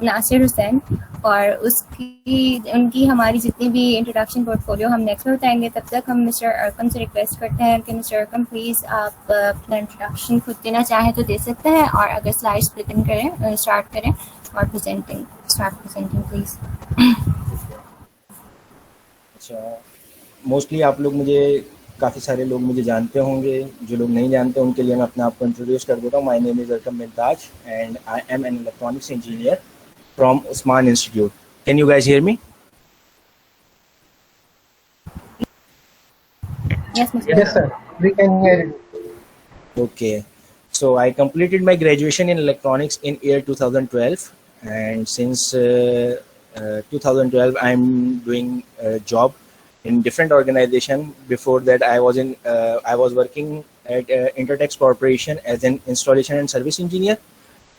नासिर हुसैन, और उनकी हमारी जितनी भी इंट्रोडक्शन पोर्टफोलियो हम नेक्स्ट में बताएंगे। तब तक हम मिस्टर अरकम से रिक्वेस्ट करते हैं कि मिस्टर अरकम प्लीज़ आप अपना इंट्रोडक्शन खुद देना चाहें तो दे सकते हैं, और अगर स्लाइड स्प्लिटिंग करें स्टार्ट करें और प्रेजेंटिंग प्लीज़। अच्छा, मोस्टली आप लोग मुझे, काफ़ी सारे लोग मुझे जानते होंगे, जो लोग नहीं जानते उनके लिए मैं अपने आप को इंट्रोड्यूस कर देता हूँ। My name is Arqam Mumtaz and I am an electronics engineer from Osman institute. Can you guys hear me? Yes, Mr. Yes, sir. We can hear you. Okay, so I completed my graduation in electronics in year 2012, and since 2012 I'm doing a job in different organization. Before that I was working at Intertex Corporation as an installation and service engineer,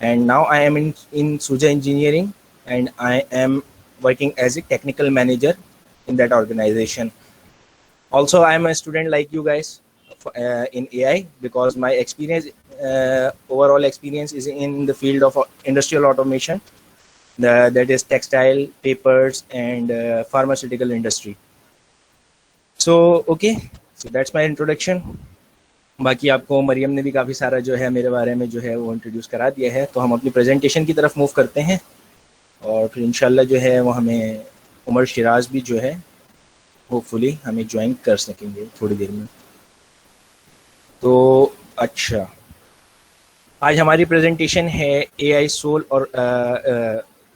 and now I am in Suja Engineering, and I am working as a technical manager in that organization. Also, I am a student like you guys in AI, because my experience, overall experience, is in the field of industrial automation, that is textile, papers, and pharmaceutical industry. So okay, so that's my introduction. बाकी आपको मरियम ने भी काफ़ी सारा जो है मेरे बारे में जो है वो इंट्रोड्यूस करा दिया है, तो हम अपनी प्रेजेंटेशन की तरफ मूव करते हैं, और फिर इंशाल्लाह जो है वो हमें उमर शिराज भी जो है होपफुली हमें ज्वाइन कर सकेंगे थोड़ी देर में। तो अच्छा, आज हमारी प्रेजेंटेशन है एआई सोल, और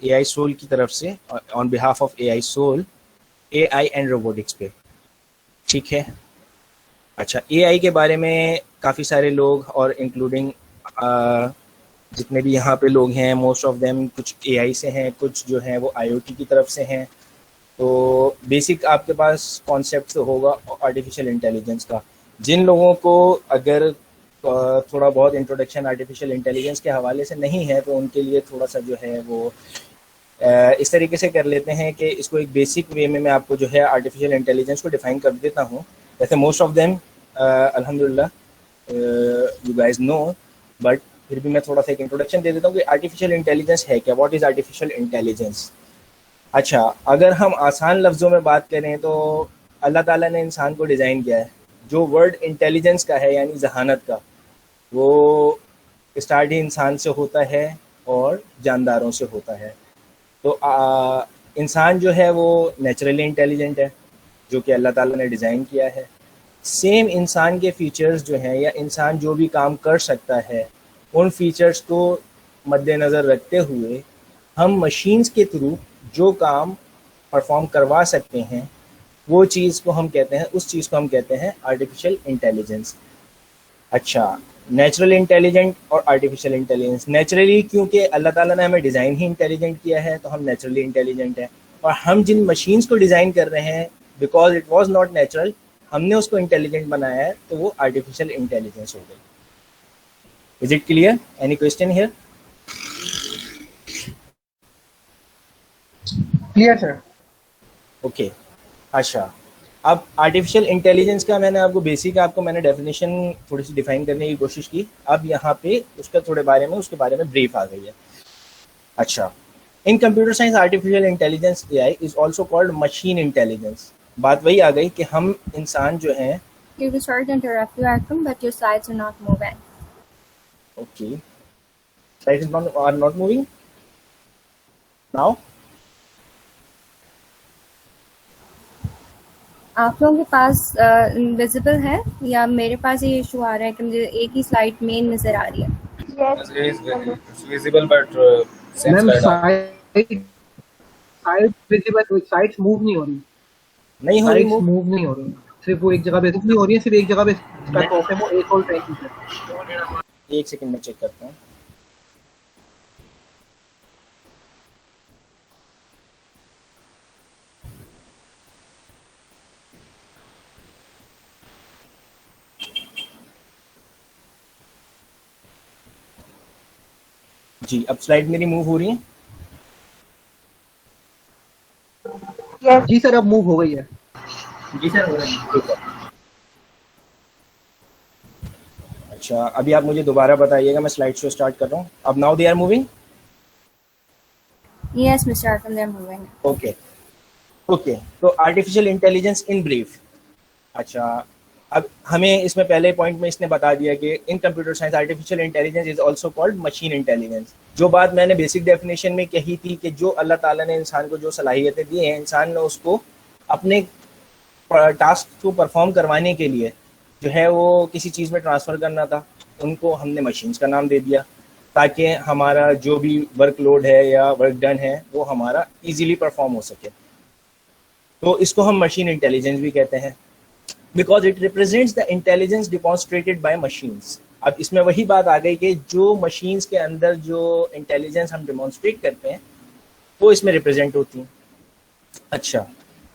एआई सोल की तरफ से, on behalf of AI soul, AI and robotics पे, ठीक है। अच्छा, एआई के बारे में काफ़ी सारे लोग, और इंक्लूडिंग जितने भी यहाँ पे लोग हैं, मोस्ट ऑफ देम कुछ एआई से हैं, कुछ जो हैं वो आईओटी की तरफ से हैं। तो बेसिक आपके पास कॉन्सेप्ट होगा आर्टिफिशियल इंटेलिजेंस का। जिन लोगों को अगर थोड़ा बहुत इंट्रोडक्शन आर्टिफिशियल इंटेलिजेंस के हवाले से नहीं है, तो उनके लिए थोड़ा सा जो है वो इस तरीके से कर लेते हैं कि इसको एक बेसिक वे में मैं आपको जो है आर्टिफिशियल इंटेलिजेंस को डिफाइन कर देता हूँ। वैसे मोस्ट ऑफ देम अल्हम्दुलिल्लाह यू गाइस नो, बट फिर भी मैं थोड़ा सा एक इंट्रोडक्शन दे देता हूँ कि आर्टिफिशियल इंटेलिजेंस है क्या, व्हाट इज़ आर्टिफिशियल इंटेलिजेंस। अच्छा, अगर हम आसान लफ्ज़ों में बात करें तो अल्लाह ताला ने इंसान को डिज़ाइन किया है। जो वर्ड इंटेलिजेंस का है, यानी जहानत का, वो स्टार्ट ही इंसान से होता है और जानदारों से होता है। तो इंसान जो है वो नेचुरली इंटेलिजेंट है, जो कि अल्लाह ताला ने डिज़ाइन किया है। सेम इंसान के फीचर्स जो हैं, या इंसान जो भी काम कर सकता है, उन फीचर्स को मद्देनज़र रखते हुए हम मशीन्स के थ्रू जो काम परफॉर्म करवा सकते हैं, वो चीज़ को हम कहते हैं, उस चीज़ को हम कहते हैं आर्टिफिशियल इंटेलिजेंस। अच्छा, नेचुरल इंटेलिजेंट और आर्टिफिशियल इंटेलिजेंस। नेचुरली क्योंकि अल्लाह ताला ने हमें डिज़ाइन ही इंटेलिजेंट किया है, तो हम नेचुरली इंटेलिजेंट हैं। और हम जिन मशीन्स को डिज़ाइन कर रहे हैं, because it was not natural, हमने उसको इंटेलिजेंट बनाया है, तो वो आर्टिफिशियल इंटेलिजेंस हो गई। Is it clear? Any question here? Clear, sir. Okay. अच्छा, अब आर्टिफिशियल इंटेलिजेंस का मैंने डेफिनेशन थोड़ी सी डिफाइन करने की कोशिश की। अब यहाँ पे उसके बारे में ब्रीफ आ गई है। अच्छा, इन computer science artificial intelligence AI is also called machine intelligence. बात वही आ गई कि हम इंसान जो हैं, Sorry to interrupt you, Arkham, but your slides are not moving. Okay, slides are not moving now. आप लोगों के पास विजिबल है, या मेरे पास ये इशू आ रहा है कि मुझे एक ही स्लाइड मेन नजर आ रही है? It's visible, but same ma'am slide. Side visible, sides move नहीं हो रही। नहीं हो रही मूव नहीं हो रही, सिर्फ वो एक जगह पे नहीं हो रही है, सिर्फ एक जगह पे स्टक ऑफ है। वो एक और ट्राई कीजिए। एक सेकंड में चेक करता हूँ। जी, अब स्लाइड मेरी मूव हो रही है? जी सर, अब मूव हो गई है। जी सर, हो रही है। अच्छा, अभी आप मुझे दोबारा बताइएगा, मैं स्लाइड शो स्टार्ट कर रहा हूँ। अब now they are moving. Yes, Mr. Arkham, they're moving. Okay okay, तो आर्टिफिशियल इंटेलिजेंस इन ब्रीफ। अच्छा, अब हमें इसमें पहले पॉइंट में इसने बता दिया कि इन computer science artificial intelligence is also called machine intelligence. जो बात मैंने बेसिक डेफिनेशन में कही थी कि जो अल्लाह ताला ने इंसान को जो सलाहियतें दी हैं, इंसान ने उसको अपने टास्क को परफॉर्म करवाने के लिए जो है वो किसी चीज़ में ट्रांसफ़र करना था, उनको हमने मशीन्स का नाम दे दिया ताकि हमारा जो भी वर्कलोड है या वर्क डन है वो हमारा इजीली परफॉर्म हो सके। तो इसको हम मशीन इंटेलिजेंस भी कहते हैं, because it represents the intelligence demonstrated by machines. अब इसमें वही बात आ गई कि जो मशीन्स के अंदर जो इंटेलिजेंस हम डिमॉन्स्ट्रेट करते हैं वो इसमें रिप्रेजेंट होती हैं। अच्छा,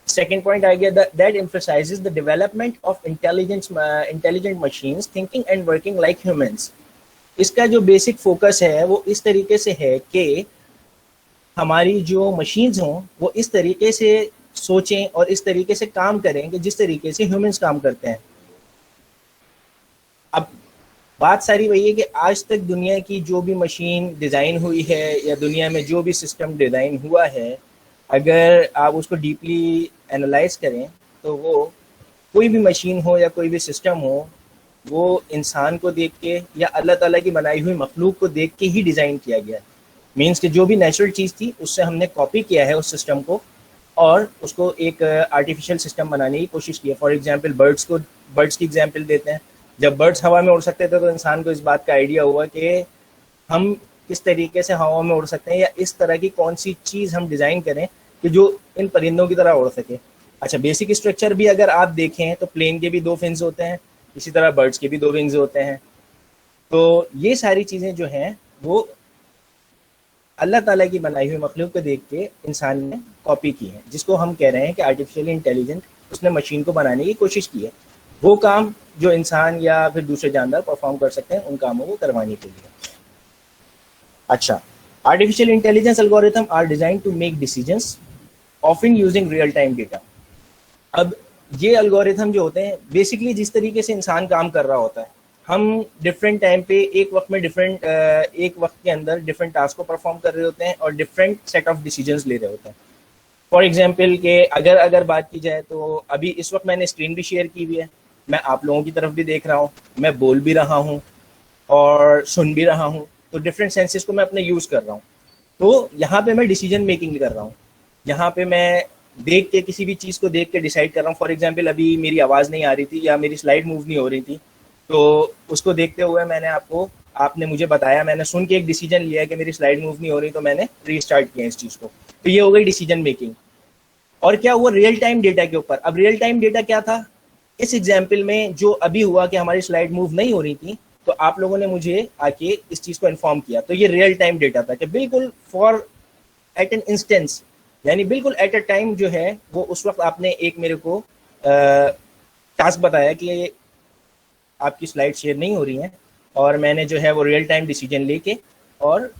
सेकेंड पॉइंट आ गया, that emphasises the development of intelligent machines thinking and working like humans. इसका जो बेसिक फोकस है वो इस तरीके से है कि हमारी जो मशीन्स हों वो इस तरीके से सोचें और इस तरीके से काम करें कि जिस तरीके से ह्यूमंस काम करते हैं। अब बात सारी वही है कि आज तक दुनिया की जो भी मशीन डिज़ाइन हुई है या दुनिया में जो भी सिस्टम डिज़ाइन हुआ है, अगर आप उसको डीपली एनालाइज करें तो वो कोई भी मशीन हो या कोई भी सिस्टम हो, वो इंसान को देख के या अल्लाह ताला की बनाई हुई मखलूक को देख के ही डिज़ाइन किया गया है। मीन्स कि जो भी नेचुरल चीज़ थी उससे हमने कॉपी किया है उस सिस्टम को और उसको एक आर्टिफिशियल सिस्टम बनाने की कोशिश की है। फॉर एग्जांपल बर्ड्स की एग्जांपल देते हैं। जब बर्ड्स हवा में उड़ सकते थे तो इंसान को इस बात का आइडिया हुआ कि हम किस तरीके से हवा में उड़ सकते हैं या इस तरह की कौन सी चीज़ हम डिज़ाइन करें कि जो इन परिंदों की तरह उड़ सके। अच्छा, बेसिक स्ट्रक्चर भी अगर आप देखें तो प्लेन के भी 2 फिन्स होते हैं, इसी तरह बर्ड्स के भी 2 विंग्स होते हैं। तो ये सारी चीज़ें जो हैं वो अल्लाह ताला की बनाई हुई मखलूक को देख के इंसान ने कॉपी की है, जिसको हम कह रहे हैं कि आर्टिफिशियल इंटेलिजेंट उसने मशीन को बनाने की कोशिश की है। वो काम जो इंसान या फिर दूसरे जानदार परफॉर्म कर सकते हैं उन कामों को करवाने के लिए। अच्छा, artificial intelligence algorithm are design to make decisions often using real time data. अब ये एल्गोरिथम जो होते हैं बेसिकली जिस तरीके से इंसान काम कर रहा होता है, हम डिफरेंट टाइम पे एक वक्त के अंदर डिफरेंट टास्क को परफॉर्म कर रहे होते हैं और डिफरेंट सेट ऑफ डिसीजंस ले रहे होते हैं। फॉर एग्जांपल के अगर बात की जाए तो अभी इस वक्त मैंने स्क्रीन भी शेयर की हुई है, मैं आप लोगों की तरफ भी देख रहा हूँ, मैं बोल भी रहा हूँ और सुन भी रहा हूँ, तो डिफरेंट सेंसेस को मैं अपने यूज़ कर रहा हूँ। तो यहाँ पे मैं डिसीजन मेकिंग कर रहा हूँ, यहाँ पे मैं देख के किसी भी चीज़ को देख के डिसाइड कर रहा हूँ। फॉर एग्जांपल अभी मेरी आवाज़ नहीं आ रही थी या मेरी स्लाइड मूव नहीं हो रही थी, तो उसको देखते हुए आपने मुझे बताया, मैंने सुन के एक डिसीजन लिया कि मेरी स्लाइड मूव नहीं हो रही, तो मैंने रीस्टार्ट किया इस चीज़ को। तो ये हो गई डिसीजन मेकिंग। और क्या हुआ रियल टाइम डेटा के ऊपर। अब रियल टाइम डेटा क्या था इस एग्जाम्पल में, जो अभी हुआ कि हमारी स्लाइड मूव नहीं हो रही थी तो आप लोगों ने मुझे आके इस चीज़ को इन्फॉर्म किया, तो ये रियल टाइम डेटा था कि बिल्कुल फॉर एट एन इंस्टेंस, यानी बिल्कुल एट अ टाइम जो है वो उस वक्त आपने एक मेरे को टास्क बताया कि आपकी स्लाइड शेयर नहीं हो रही है और मैंने जो है वो रियल टाइम डिसीजन लेके और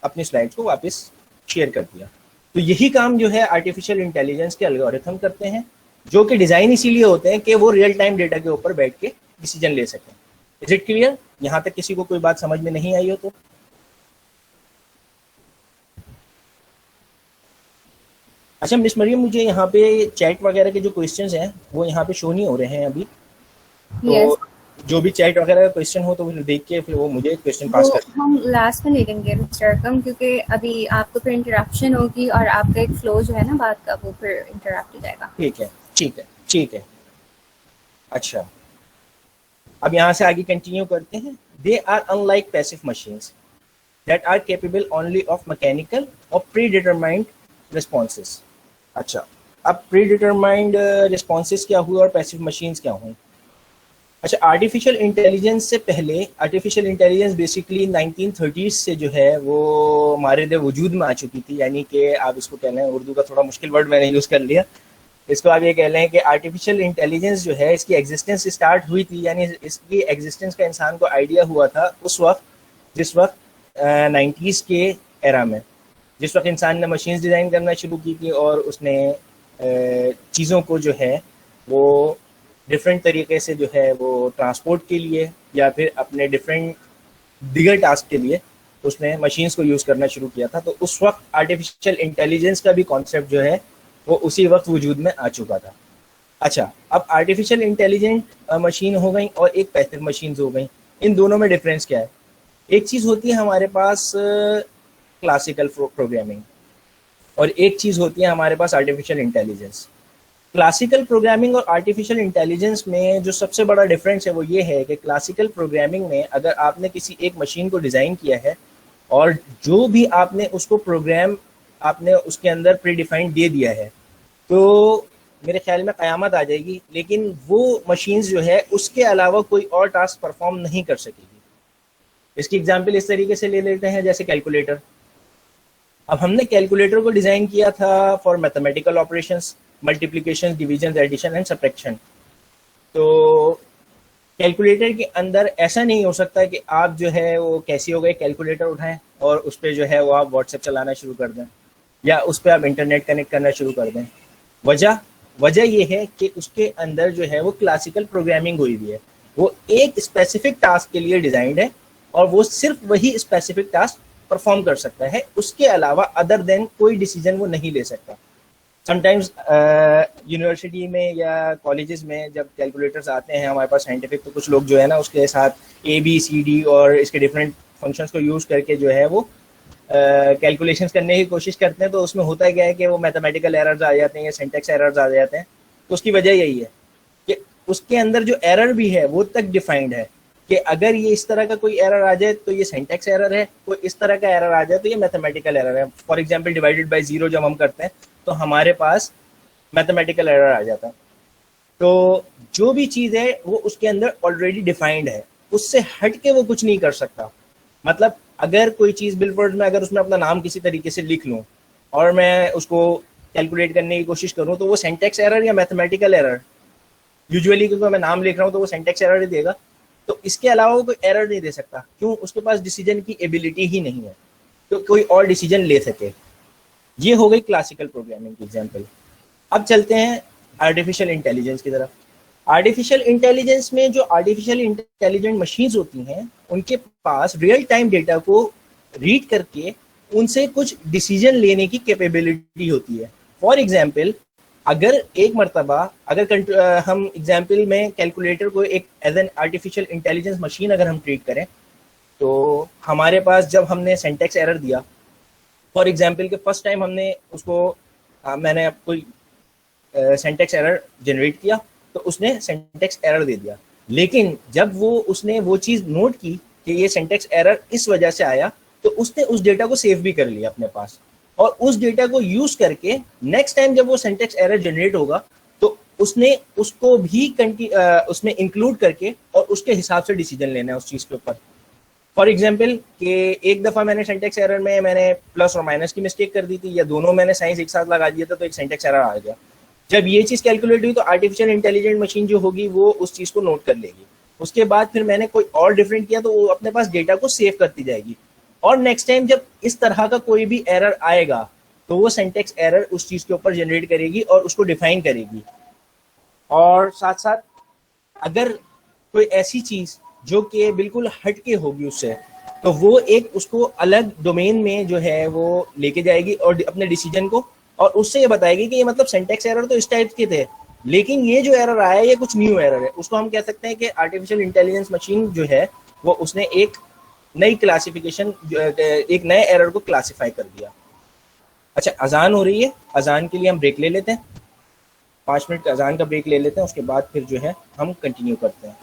अपनी स्लाइड्स को वापस शेयर कर दिया। तो यही काम जो है आर्टिफिशियल इंटेलिजेंस के एल्गोरिथम करते हैं, जो कि डिज़ाइन इसीलिए होते हैं कि वो रियल टाइम डेटा के ऊपर बैठ के डिसीजन ले सकें। Is it clear? यहाँ तक किसी को कोई बात समझ में नहीं आई हो तो? अच्छा मिस मरियम, मुझे यहाँ पे चैट वगैरह के जो क्वेश्चंस हैं वो यहाँ पे शो नहीं हो रहे हैं अभी। तो yes. जो भी चैट वगैरह का क्वेश्चन हो तो फिर देख के फिर वो मुझे क्वेश्चन पास कर। हम लास्ट में ले लेंगे मिस्टर कम, क्योंकि अभी आपको फिर इंटरप्शन होगी और आपका एक फ्लो जो है ना बात का वो फिर इंटरप्ट हो जाएगा। ठीक है ठीक है ठीक है। अच्छा, अब यहाँ से आगे कंटिन्यू करते हैं। They are unlike passive machines that are capable only of mechanical or predetermined responses. अच्छा, अब प्री डिटरमाइंड रिस्पॉन्सेस क्या हुए और पैसिव मशीन्स क्या हुई? अच्छा, आर्टिफिशियल इंटेलिजेंस से पहले, आर्टिफिशियल इंटेलिजेंस बेसिकली 1930s से जो है वो हमारे लिए वजूद में आ चुकी थी, यानी कि आप इसको कह लें, उर्दू का थोड़ा मुश्किल वर्ड मैंने यूज़ कर लिया, इसको आप ये कह लें कि आर्टिफिशियल इंटेलिजेंस जो है इसकी एग्जिस्टेंस स्टार्ट हुई थी, यानी इसकी एग्जिस्टेंस का इंसान को आइडिया हुआ था उस वक्त जिस वक्त 90s के एरा में, जिस वक्त इंसान ने मशीन्स डिज़ाइन करना शुरू की थी और उसने चीज़ों को जो है वो डिफरेंट तरीके से जो है वो ट्रांसपोर्ट के लिए या फिर अपने डिफरेंट दिगर टास्क के लिए उसने मशीन्स को यूज़ करना शुरू किया था, तो उस वक्त आर्टिफिशियल इंटेलिजेंस का भी कॉन्सेप्ट जो है वो उसी वक्त वजूद में आ चुका था। अच्छा, अब आर्टिफिशियल इंटेलिजेंट मशीन हो गई और एक पैसिव मशीन्स हो गई, इन दोनों में डिफरेंस क्या है? एक चीज़ होती है हमारे पास क्लासिकल प्रोग्रामिंग और एक चीज़ होती है हमारे पास आर्टिफिशियल इंटेलिजेंस। क्लासिकल प्रोग्रामिंग और आर्टिफिशियल इंटेलिजेंस में जो सबसे बड़ा डिफरेंस है वो ये है कि क्लासिकल प्रोग्रामिंग में अगर आपने किसी एक मशीन को डिज़ाइन किया है और जो भी आपने उसको प्रोग्राम आपने उसके अंदर प्री डिफाइंड दे दिया है, तो मेरे ख्याल में क़यामत आ जाएगी, लेकिन वो मशीन्स जो है उसके अलावा कोई और टास्क परफॉर्म नहीं कर सकेगी। इसकी एग्जांपल इस तरीके से ले लेते हैं जैसे कैलकुलेटर। अब हमने कैलकुलेटर को डिज़ाइन किया था for mathematical operations, multiplication, division, addition and subtraction. तो कैलकुलेटर के अंदर ऐसा नहीं हो सकता कि आप जो है वो कैसे हो गए कैलकुलेटर उठाएं और उस पर जो है वो आप व्हाट्सएप चलाना शुरू कर दें या उस पर आप इंटरनेट कनेक्ट करना शुरू कर दें। वजह वजह ये है कि उसके अंदर जो है वो क्लासिकल प्रोग्रामिंग हुई हुई है, वो एक स्पेसिफिक टास्क के लिए डिजाइंड है और वो सिर्फ वही स्पेसिफिक टास्क परफॉर्म कर सकता है, उसके अलावा अदर देन कोई डिसीजन वो नहीं ले सकता। समटाइम्स यूनिवर्सिटी में या कॉलेजेस में जब कैलकुलेटर्स आते हैं हमारे पास साइंटिफिक, तो कुछ लोग जो है ना उसके साथ ABCD और इसके डिफरेंट फंक्शंस को यूज़ करके जो है वो कैलकुलेशंस करने की कोशिश करते हैं। तो उसमें होता है क्या है कि वो मैथमेटिकल एरर्स आ जाते हैं या सिंटैक्स एरर्स आ जाते हैं। तो उसकी वजह यही है कि उसके अंदर जो एरर भी है वो तक डिफाइंड है कि अगर ये इस तरह का कोई एरर आ जाए तो ये सिंटैक्स एरर है, कोई इस तरह का एरर आ जाए तो ये मैथमेटिकल एरर है। For example divided by zero जब हम करते हैं तो हमारे पास मैथमेटिकल एरर आ जाता है। तो जो भी चीज़ है वो उसके अंदर ऑलरेडी डिफाइंड है, उससे हट के वो कुछ नहीं कर सकता। मतलब अगर कोई चीज़ बिलवर्ड में अगर उसमें अपना नाम किसी तरीके से लिख लूँ और मैं उसको कैलकुलेट करने की कोशिश करूँ तो वो सिंटैक्स एरर या मैथमेटिकल एरर, यूजुअली क्योंकि मैं नाम लिख रहा हूँ तो वो सिंटैक्स एरर ही देगा। तो इसके अलावा वो कोई एरर नहीं दे सकता, क्यों? उसके पास डिसीजन की एबिलिटी ही नहीं है तो कोई और डिसीजन ले सके। ये हो गई क्लासिकल प्रोग्रामिंग की एग्जांपल। अब चलते हैं आर्टिफिशियल इंटेलिजेंस की तरफ। आर्टिफिशियल इंटेलिजेंस में जो आर्टिफिशियल इंटेलिजेंट मशीन्स होती हैं उनके पास रियल टाइम डेटा को रीड करके उनसे कुछ डिसीजन लेने की कैपेबिलिटी होती है। फॉर एग्जांपल, अगर एक मरतबा अगर हम एग्जांपल में कैलकुलेटर को एक as an artificial intelligence machine अगर हम ट्रीट करें, तो हमारे पास जब हमने सिंटैक्स एरर दिया, फॉर एग्जांपल के फर्स्ट टाइम हमने उसको मैंने कोई सिंटैक्स एरर जनरेट किया तो उसने सिंटैक्स एरर दे दिया, लेकिन जब वो उसने वो चीज़ नोट की कि ये सिंटैक्स एरर इस वजह से आया, तो उसने उस डेटा को सेव भी कर लिया अपने पास और उस डेटा को यूज करके नेक्स्ट टाइम जब वो सिंटैक्स एरर जनरेट होगा तो उसने उसको भी उसमें इंक्लूड करके और उसके हिसाब से डिसीजन लेना है उस चीज़ के ऊपर। फॉर एग्जाम्पल कि एक दफ़ा मैंने सिंटैक्स एरर में मैंने प्लस और माइनस की मिस्टेक कर दी थी या दोनों मैंने साइंस एक साथ लगा दिया था तो एक सिंटैक्स एरर आ गया। जब ये चीज़ कैलकुलेट हुई तो आर्टिफिशियल इंटेलिजेंट मशीन जो होगी वो उस चीज़ को नोट कर लेगी। उसके बाद फिर मैंने कोई और डिफरेंट किया तो वो अपने पास डेटा को सेव करती जाएगी और नेक्स्ट टाइम जब इस तरह का कोई भी एरर आएगा तो वो सिंटैक्स एरर उस चीज़ के ऊपर जनरेट करेगी और उसको डिफाइन करेगी। और साथ साथ अगर कोई ऐसी चीज़ जो कि बिल्कुल हट के होगी उससे, तो वो एक उसको अलग डोमेन में जो है वो लेके जाएगी और अपने डिसीजन को, और उससे ये बताएगी कि ये मतलब सिंटैक्स एरर तो इस टाइप के थे, लेकिन ये जो एरर आया है ये कुछ न्यू एरर है। उसको हम कह सकते हैं कि आर्टिफिशियल इंटेलिजेंस मशीन जो है वो उसने एक नई क्लासिफिकेशन, एक नए एरर को क्लासिफाई कर दिया। अच्छा, अजान हो रही है, अजान के लिए हम ब्रेक ले लेते हैं, 5 मिनट का अजान का ब्रेक ले लेते हैं, उसके बाद फिर जो है हम कंटिन्यू करते हैं।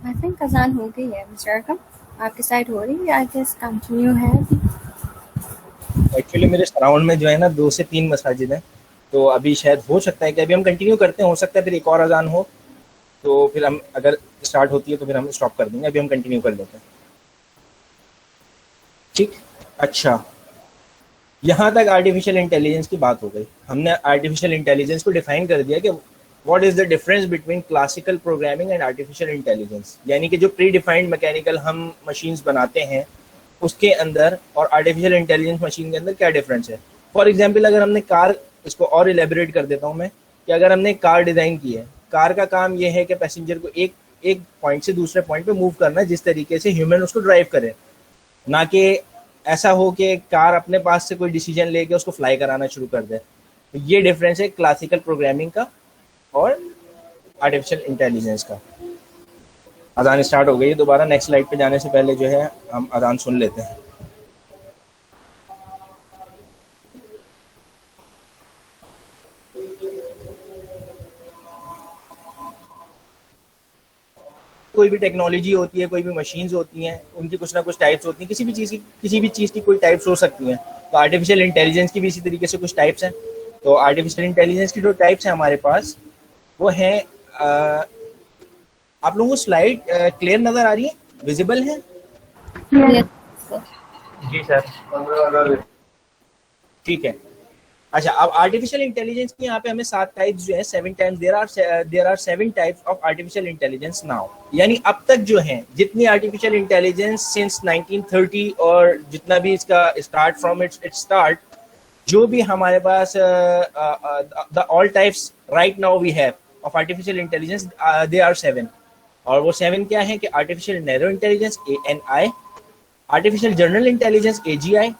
आई थिंक अजान हो गई है मिस्टर अरकम, आपकी साइड हो रही है? आई गेस कंटिन्यू है अभी। एक्चुअली मेरे सराउंड में जो है ना 2 से 3 मसाजिद हैं, तो अभी शायद हो सकता है कि अभी हम कंटिन्यू करते हैं, हो सकता है फिर एक और अजान हो तो फिर हम अगर स्टार्ट होती है तो फिर हम स्टॉप कर देंगे, अभी हम कंटिन्यू कर लेते हैं। ठीक, अच्छा, यहाँ तक आर्टिफिशियल इंटेलिजेंस की बात हो गई। हमने आर्टिफिशियल इंटेलिजेंस को डिफाइन कर दिया कि what is the difference between classical programming and artificial intelligence, यानी कि जो प्री डिफाइंड मैकेनिकल हम मशीन्स बनाते हैं उसके अंदर और आर्टिफिशियल इंटेलिजेंस मशीन के अंदर क्या डिफरेंस है। फॉर एग्जाम्पल, अगर हमने कार, इसको और इलेबोरेट कर देता हूँ मैं, कि अगर हमने कार डिज़ाइन की है, कार का काम यह है कि पैसेंजर को एक एक पॉइंट से दूसरे पॉइंट पे मूव करना है जिस तरीके से ह्यूमन उसको ड्राइव करे, ना कि ऐसा हो कि कार अपने पास से कोई डिसीजन लेके उसको फ्लाई कराना शुरू कर दे। तो ये डिफरेंस है क्लासिकल प्रोग्रामिंग का और आर्टिफिशियल इंटेलिजेंस का। अजान स्टार्ट हो गई है दोबारा, नेक्स्ट स्लाइड पे जाने से पहले जो है हम अजान सुन लेते हैं। कोई भी टेक्नोलॉजी होती है, कोई भी मशीन्स होती हैं, उनकी कुछ ना कुछ टाइप्स होती हैं, किसी भी चीज़ की कोई टाइप्स हो सकती हैं। तो आर्टिफिशियल इंटेलिजेंस की भी इसी तरीके से कुछ टाइप्स हैं। तो आर्टिफिशियल इंटेलिजेंस की जो टाइप्स हैं हमारे पास वो हैं, आप लोगों को स्लाइड क्लियर नज़र आ रही है, विजिबल है? जी सर। ठीक है। अच्छा, अब आर्टिफिशियल इंटेलिजेंस की यहाँ पे हमें 7 टाइप्स जो है, 7 types, there are 7 types of artificial intelligence now. यानी अब तक जो है जितनी आर्टिफिशियल इंटेलिजेंस सिंस 1930 और जितना भी इसका स्टार्ट फ्रॉम इट्स स्टार्ट, जो भी हमारे पास the all types right now we have of artificial intelligence, they are 7। और वो 7 क्या है कि artificial narrow intelligence ANI, artificial general intelligence AGI,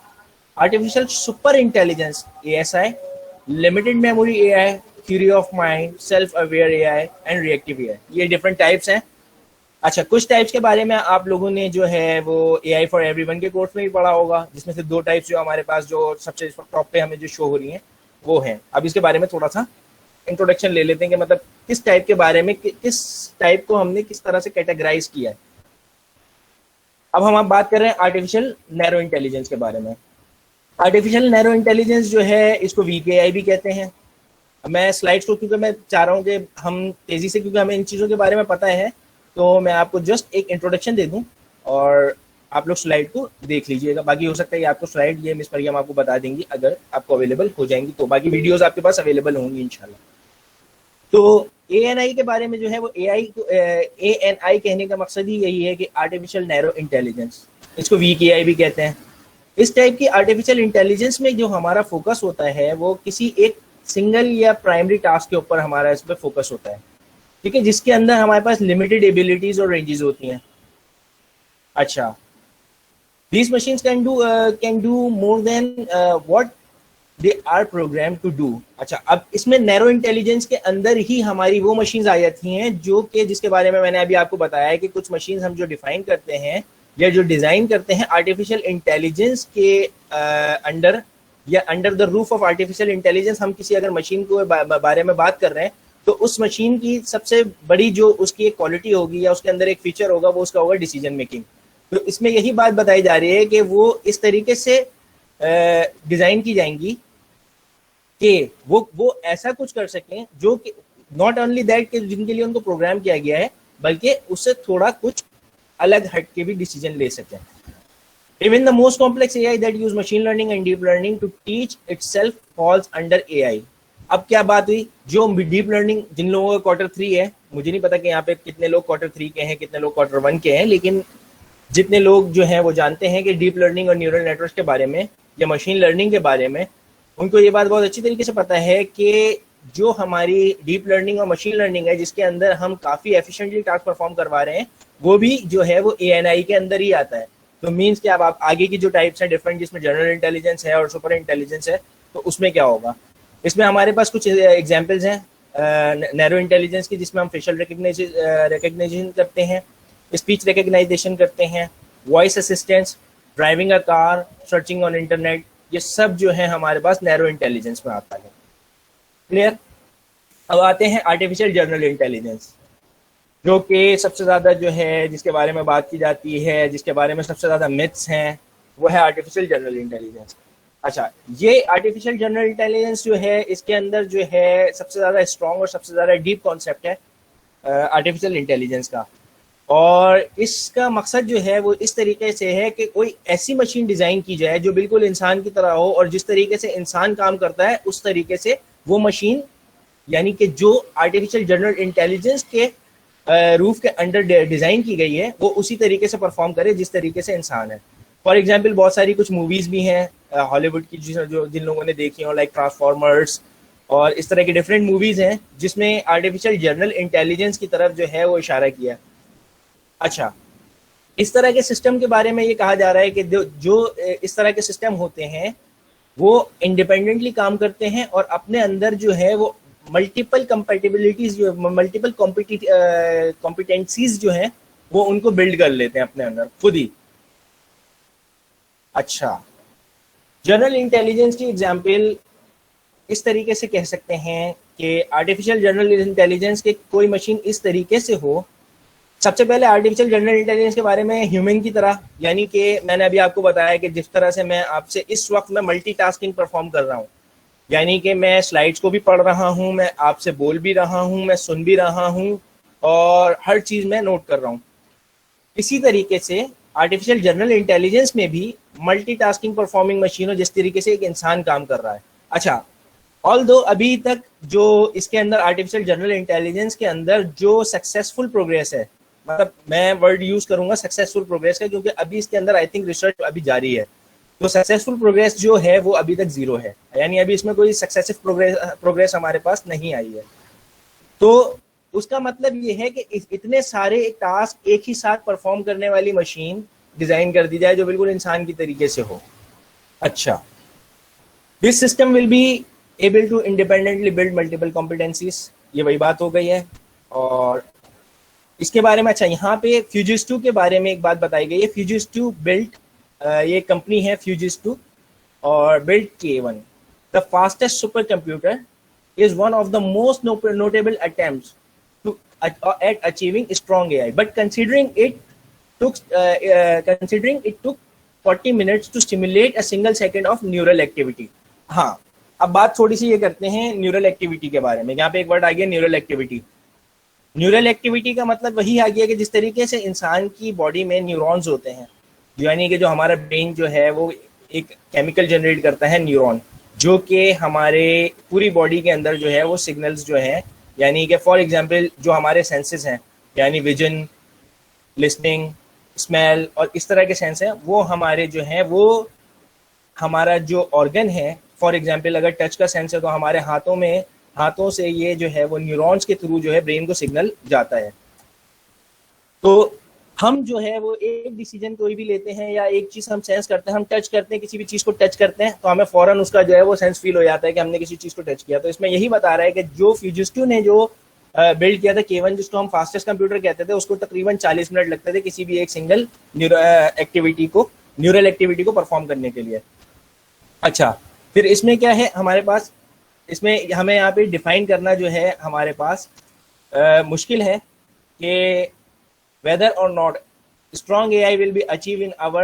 artificial super intelligence ASI, limited memory AI, theory of mind, self aware AI and reactive AI। ये different types हैं। अच्छा, कुछ types के बारे में आप लोगों ने जो है वो AI फॉर एवरीवन के कोर्स में भी पढ़ा होगा, जिसमें से 2 टाइप्स जो हमारे पास जो सबसे टॉप पे हमें जो शो हो रही हैं वो हैं। अब इसके बारे में थोड़ा सा इंट्रोडक्शन ले लेते हैं कि मतलब किस टाइप के बारे में, किस टाइप को हमने किस तरह से कैटेगराइज किया है। अब हम बात कर रहे हैं आर्टिफिशियल नैरो इंटेलिजेंस के बारे में। आर्टिफिशियल नैरो इंटेलिजेंस जो है इसको VKI भी कहते हैं। मैं स्लाइड्स को, क्योंकि मैं चाह रहा हूँ कि हम तेज़ी से, क्योंकि हमें इन चीज़ों के बारे में पता है, तो मैं आपको जस्ट एक इंट्रोडक्शन दे दूँ और आप लोग स्लाइड को देख लीजिएगा। बाकी हो सकता है आपको स्लाइड ये मिस मरियम आपको बता देंगी, अगर आपको अवेलेबल हो जाएंगी तो बाकी वीडियोज़ आपके पास अवेलेबल होंगी इंशाल्लाह। तो ANI के बारे में जो है वो ANI कहने का मकसद ही यही है कि आर्टिफिशियल नैरो इंटेलिजेंस, इसको VKI भी कहते हैं। इस टाइप की आर्टिफिशियल इंटेलिजेंस में जो हमारा फोकस होता है वो किसी एक सिंगल या प्राइमरी टास्क के ऊपर हमारा इस पर फोकस होता है, ठीक है, जिसके अंदर हमारे पास लिमिटेड एबिलिटीज और रेंजेस होती हैं। अच्छा, these machines can do more than what they are programmed to do। अच्छा, अब इसमें नैरो इंटेलिजेंस के अंदर ही हमारी वो मशीन्स आ जाती हैं जो कि जिसके बारे में मैंने अभी आपको बताया है कि कुछ मशीन्स हम जो डिफाइन करते हैं या जो डिज़ाइन करते हैं आर्टिफिशियल इंटेलिजेंस के अंडर या under the roof of artificial intelligence. हम किसी अगर मशीन को बारे में बात कर रहे हैं तो उस मशीन की सबसे बड़ी जो उसकी एक क्वालिटी होगी या उसके अंदर एक फीचर होगा वो उसका होगा डिसीजन मेकिंग। तो इसमें यही बात बताई जा रही है कि वो इस तरीके से डिज़ाइन की जाएंगी कि वो ऐसा कुछ कर सकें जो कि नॉट ओनली दैट कि जिनके लिए उनको प्रोग्राम किया गया है, बल्कि उससे थोड़ा कुछ अलग हट के भी डिसीजन ले सकें। Even the most complex AI that use machine learning and deep learning to teach itself falls under AI। अब क्या बात हुई, जो डीप लर्निंग जिन लोगों का Q3 है, मुझे नहीं पता कि यहाँ पे कितने लोग Q3 के हैं, कितने लोग Q1 के हैं, लेकिन जितने लोग जो हैं वो जानते हैं कि डीप लर्निंग और न्यूरल नेटवर्क के बारे में या मशीन लर्निंग के बारे में, उनको ये बात बहुत अच्छी तरीके से पता है कि जो हमारी डीप लर्निंग और मशीन लर्निंग है जिसके अंदर हम काफ़ी एफिशिएंटली टास्क परफॉर्म करवा रहे हैं, वो भी जो है वो ANI के अंदर ही आता है। तो मीन्स कि अब आप आगे की जो टाइप्स हैं डिफरेंट, जिसमें जनरल इंटेलिजेंस है और सुपर इंटेलिजेंस है, तो उसमें क्या होगा। इसमें हमारे पास कुछ एग्जांपल्स हैं नैरो इंटेलिजेंस की, जिसमें हम फेशियल रिकग्निशन करते हैं, स्पीच रिकग्नाइजेशन करते हैं, voice assistance, driving a car, searching on internet, ये सब जो है हमारे पास नैरो इंटेलिजेंस में आता है। क्लियर। अब आते हैं आर्टिफिशियल जनरल इंटेलिजेंस। जो कि सबसे ज़्यादा जो है जिसके बारे में बात की जाती है, जिसके बारे में सबसे ज़्यादा मिथ्स हैं, वो है आर्टिफिशियल जनरल इंटेलिजेंस। अच्छा, ये आर्टिफिशियल जनरल इंटेलिजेंस जो है इसके अंदर जो है सबसे ज़्यादा स्ट्रॉन्ग और सबसे ज़्यादा डीप कॉन्सेप्ट है आर्टिफिशियल इंटेलिजेंस का। और इसका मकसद जो है वो इस तरीके से है कि कोई ऐसी मशीन डिज़ाइन की जाए जो बिल्कुल इंसान की तरह हो, और जिस तरीके से इंसान काम करता है उस तरीके से वो मशीन, यानी कि जो आर्टिफिशियल जनरल इंटेलिजेंस के रूफ के अंडर डिज़ाइन की गई है वो उसी तरीके से परफॉर्म करे जिस तरीके से इंसान है। फॉर एग्जांपल बहुत सारी कुछ मूवीज़ भी हैं हॉलीवुड की जो जिन लोगों ने देखी हो, लाइक ट्रांसफॉर्मर्स और इस तरह की डिफरेंट मूवीज़ हैं जिसमें आर्टिफिशियल जनरल इंटेलिजेंस की तरफ जो है वो इशारा किया। अच्छा, इस तरह के सिस्टम के बारे में ये कहा जा रहा है कि जो इस तरह के सिस्टम होते हैं वो इंडिपेंडेंटली काम करते हैं और अपने अंदर जो है वो मल्टीपल कंपेटिबिलिटीज जो मल्टीपल कॉम्पिटेंसीज जो हैं वो उनको बिल्ड कर लेते हैं अपने अंदर खुद ही। अच्छा, जनरल इंटेलिजेंस की एग्जांपल इस तरीके से कह सकते हैं कि आर्टिफिशियल जनरल इंटेलिजेंस के कोई मशीन इस तरीके से हो। सबसे पहले आर्टिफिशियल जनरल इंटेलिजेंस के बारे में ह्यूमन की तरह, यानी कि मैंने अभी आपको बताया कि जिस तरह से मैं आपसे इस वक्त मैं मल्टीटास्किंग परफॉर्म कर रहा हूँ, यानी कि मैं स्लाइड्स को भी पढ़ रहा हूँ, मैं आपसे बोल भी रहा हूँ, मैं सुन भी रहा हूँ और हर चीज़ मैं नोट कर रहा हूँ। इसी तरीके से आर्टिफिशियल जनरल इंटेलिजेंस में भी मल्टीटास्किंग परफॉर्मिंग मशीन हो जिस तरीके से एक इंसान काम कर रहा है। अच्छा, ऑल्दो अभी तक जो इसके अंदर आर्टिफिशियल जनरल इंटेलिजेंस के अंदर जो सक्सेसफुल प्रोग्रेस है, मतलब मैं वर्ड यूज करूंगा सक्सेसफुल प्रोग्रेस का क्योंकि अभी इसके अंदर आई थिंक रिसर्च अभी जारी है, तो सक्सेसफुल प्रोग्रेस जो है वो अभी तक जीरो है, यानी अभी इसमें कोई सक्सेसिव प्रोग्रेस हमारे पास नहीं आई है। तो उसका मतलब ये है कि इतने सारे एक टास्क एक ही साथ परफॉर्म करने वाली मशीन डिजाइन कर दी जाए जो बिल्कुल इंसान की तरीके से हो। अच्छा, this system will be able to independently build multiple competencies, ये वही बात हो गई है। और इसके बारे में, अच्छा यहाँ पे फ्यूजिस2 के बारे में एक बात बताई गई है। फ्यूजिस2 बिल्ट, ये कंपनी है फ्यूजिस2 और built K1, the fastest super computer is one of the most notable attempts to at achieving strong AI, but considering it took 40 minutes to simulate a single second of neural activity। हाँ, अब बात थोड़ी सी ये करते हैं neural activity के बारे में। यहाँ पे एक वर्ड आ गया न्यूरल एक्टिविटी। न्यूरल एक्टिविटी का मतलब वही आ गया कि जिस तरीके से इंसान की बॉडी में न्यूरॉन्स होते हैं, यानी कि जो हमारा ब्रेन जो है वो एक केमिकल जनरेट करता है न्यूरॉन, जो कि हमारे पूरी बॉडी के अंदर जो है वो सिग्नल्स जो है, यानी कि फॉर एग्जांपल जो हमारे सेंसेस हैं, यानी विजन, लिसनिंग, स्मेल और इस तरह के सेंस हैं, वो हमारे जो है वो हमारा जो ऑर्गन है, फॉर एग्जांपल अगर टच का सेंस है तो हमारे हाथों से ये जो है वो न्यूरॉन्स के थ्रू जो है ब्रेन को सिग्नल जाता है। तो हम जो है वो एक डिसीजन कोई भी लेते हैं या एक चीज़ हम सेंस करते हैं, हम टच करते हैं, किसी भी चीज़ को टच करते हैं तो हमें फौरन उसका जो है वो सेंस फील हो जाता है कि हमने किसी चीज़ को टच किया। तो इसमें यही बता रहा है कि जो फ्यूजिस2 ने जो बिल्ड किया था K1, जिसको हम फास्टेस्ट कंप्यूटर कहते थे, उसको तकरीबन 40 मिनट लगते थे किसी भी एक सिंगल न्यूरल एक्टिविटी को परफॉर्म करने के लिए। अच्छा, फिर इसमें क्या है हमारे पास, इसमें हमें यहाँ पे डिफाइन करना जो है हमारे पास मुश्किल है कि whether or not strong AI will be achieved in our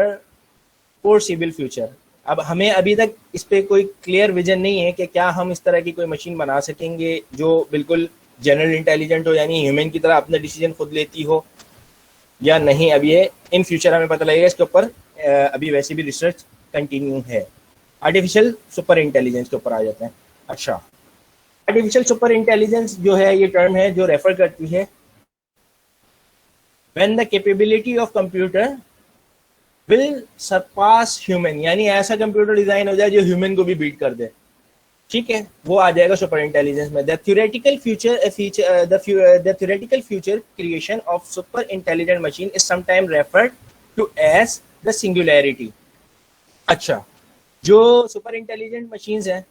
foreseeable future। अब हमें अभी तक इस पे कोई क्लियर विजन नहीं है कि क्या हम इस तरह की कोई मशीन बना सकेंगे जो बिल्कुल जनरल इंटेलिजेंट हो, यानी ह्यूमन की तरह अपना डिसीजन खुद लेती हो या नहीं। अब ये इन फ्यूचर हमें पता लगेगा, इसके ऊपर अभी वैसे भी रिसर्च कंटिन्यू है। आर्टिफिशियल सुपर इंटेलिजेंस के ऊपर आ जाते हैं। अच्छा, आर्टिफिशियल सुपर इंटेलिजेंस जो है ये टर्म है जो रेफर करती है when the capability of computer will surpass human, यानी ऐसा कंप्यूटर डिजाइन हो जाए जो ह्यूमन को भी बीट कर दे, ठीक है, वो आ जाएगा सुपर इंटेलिजेंस में। The theoretical future creation of super intelligent machine is sometimes referred to as the singularity। अच्छा, जो सुपर इंटेलिजेंट मशीन्स हैं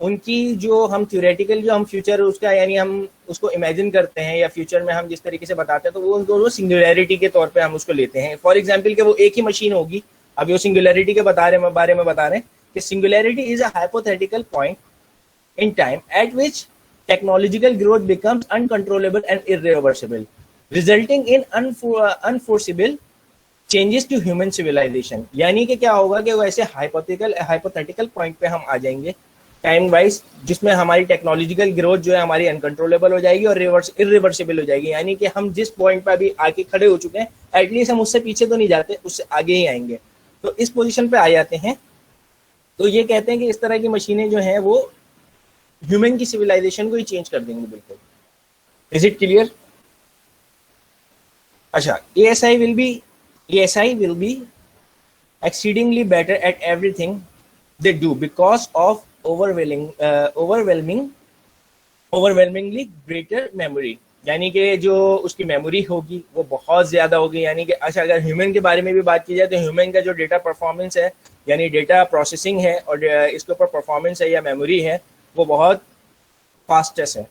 उनकी जो हम थ्योरेटिकल जो हम फ्यूचर उसका यानी हम उसको इमेजिन करते हैं या फ्यूचर में हम जिस तरीके से बताते हैं तो वो उनको सिंगुलैरिटी के तौर पे हम उसको लेते हैं। फॉर एग्जांपल कि वो एक ही मशीन होगी। अभी वो सिंगुलैरिटी के बारे में बता रहे हैं कि singularity is a hypothetical point in time at which technological growth becomes uncontrollable and irreversible. Resulting in unforeseeable changes to human civilization. यानी कि क्या होगा कि वैसे हाइपोथेटिकल पॉइंट पे हम आ जाएंगे टाइम वाइज, जिसमें हमारी टेक्नोलॉजिकल ग्रोथ जो है हमारी अनकंट्रोलेबल हो जाएगी और इरिवर्सिबल हो जाएगी। यानी कि हम जिस पॉइंट पर अभी आके खड़े हो चुके हैं, एटलीस्ट हम उससे पीछे तो नहीं जाते, उससे आगे ही आएंगे। तो इस पोजीशन पे आ जाते हैं। तो ये कहते हैं कि इस तरह की मशीनें जो हैं वो ह्यूमन की सिविलाइजेशन को ही चेंज कर देंगे बिल्कुल। Is it clear? अच्छा, ASI will be exceedingly better at everything they do because of overwhelmingly greater memory। यानी कि जो उसकी मेमोरी होगी वो बहुत ज्यादा होगी। यानी कि अच्छा, अगर ह्यूमन के बारे में भी बात की जाए तो ह्यूमन का जो डेटा परफॉर्मेंस है, यानी डेटा प्रोसेसिंग है और इसके ऊपर परफॉर्मेंस है या मेमोरी है, वो बहुत फास्टेस्ट है।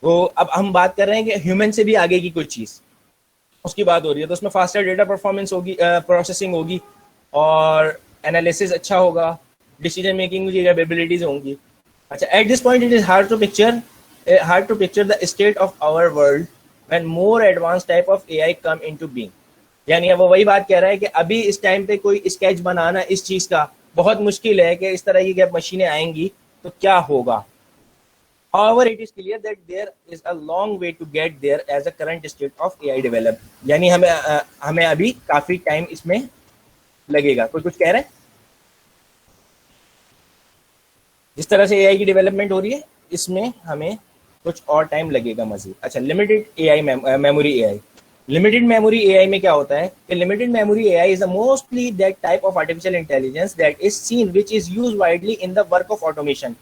वो अब हम बात कर रहे हैं कि ह्यूमन से भी आगे की कोई चीज, उसकी बात हो रही है, तो उसमें फास्टर डेटा परफॉर्मेंस होगी, प्रोसेसिंग होगी और एनालिसिस अच्छा होगा, डिसीजन मेकिंग की कैपेबिलिटीज होंगी। अच्छा, at this point it is hard to picture the state of our world when more advance type of AI come into being. यानी अब वो वही बात कह रहा है कि अभी इस टाइम पे कोई स्केच बनाना इस चीज का बहुत मुश्किल है कि इस तरह की जब मशीनें आएंगी तो क्या होगा। However, it is clear that there is a long way to get there as a current state of AI develop। यानी हमें अभी काफी टाइम इसमें लगेगा। कोई कुछ कह रहे हैं? जिस तरह से AI की डेवलपमेंट हो रही है इसमें हमें कुछ और टाइम लगेगा मजीद। अच्छा, limited AI memory AI। Limited memory AI में क्या होता है कि limited memory AI is the mostly that type of artificial intelligence that is seen which is used widely in the work of automation.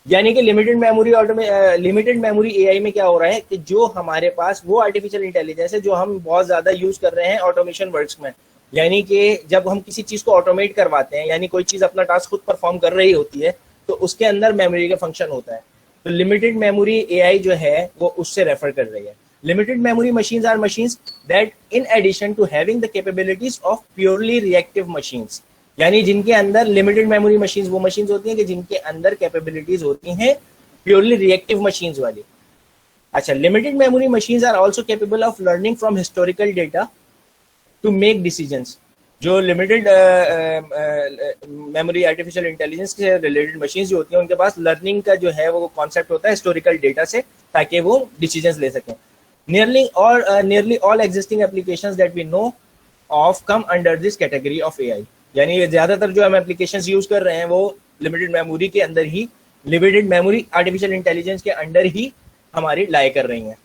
यानी कि limited memory AI में क्या हो रहा है कि जो हमारे पास वो आर्टिफिशियल इंटेलिजेंस है जो हम बहुत ज्यादा यूज कर रहे हैं ऑटोमेशन वर्क्स में। यानी कि जब हम किसी चीज को ऑटोमेट करवाते हैं, यानी कोई चीज अपना टास्क खुद परफॉर्म कर रही होती है, तो उसके अंदर मेमोरी का फंक्शन होता है। तो लिमिटेड मेमोरी AI जो है वो उससे रेफर कर रही है। Limited memory machines are machines that in addition to having the capabilities of purely reactive machines. यानी जिनके अंदर लिमिटेड मेमोरी मशीन्स वो मशीन्स होती हैं कि जिनके अंदर कैपेबिलिटीज होती हैं प्योरली रिएक्टिव मशीन्स वाली। अच्छा, limited memory machines are also capable of learning from historical data to make decisions. जो लिमिटेड मेमोरी आर्टिफिशियल इंटेलिजेंस से रिलेटेड मशीन्स जो होती हैं उनके पास लर्निंग का जो है वो कॉन्सेप्ट होता है हिस्टोरिकल डेटा से, ताकि वो डिसीजंस ले सकें। Nearly all existing applications that we know of come under this category of AI। यानी ज्यादातर जो हम एप्लीकेशंस यूज कर रहे हैं वो लिमिटेड मेमोरी के अंदर ही, लिमिटेड मेमोरी आर्टिफिशियल इंटेलिजेंस के अंडर ही हमारी लाई कर रही हैं।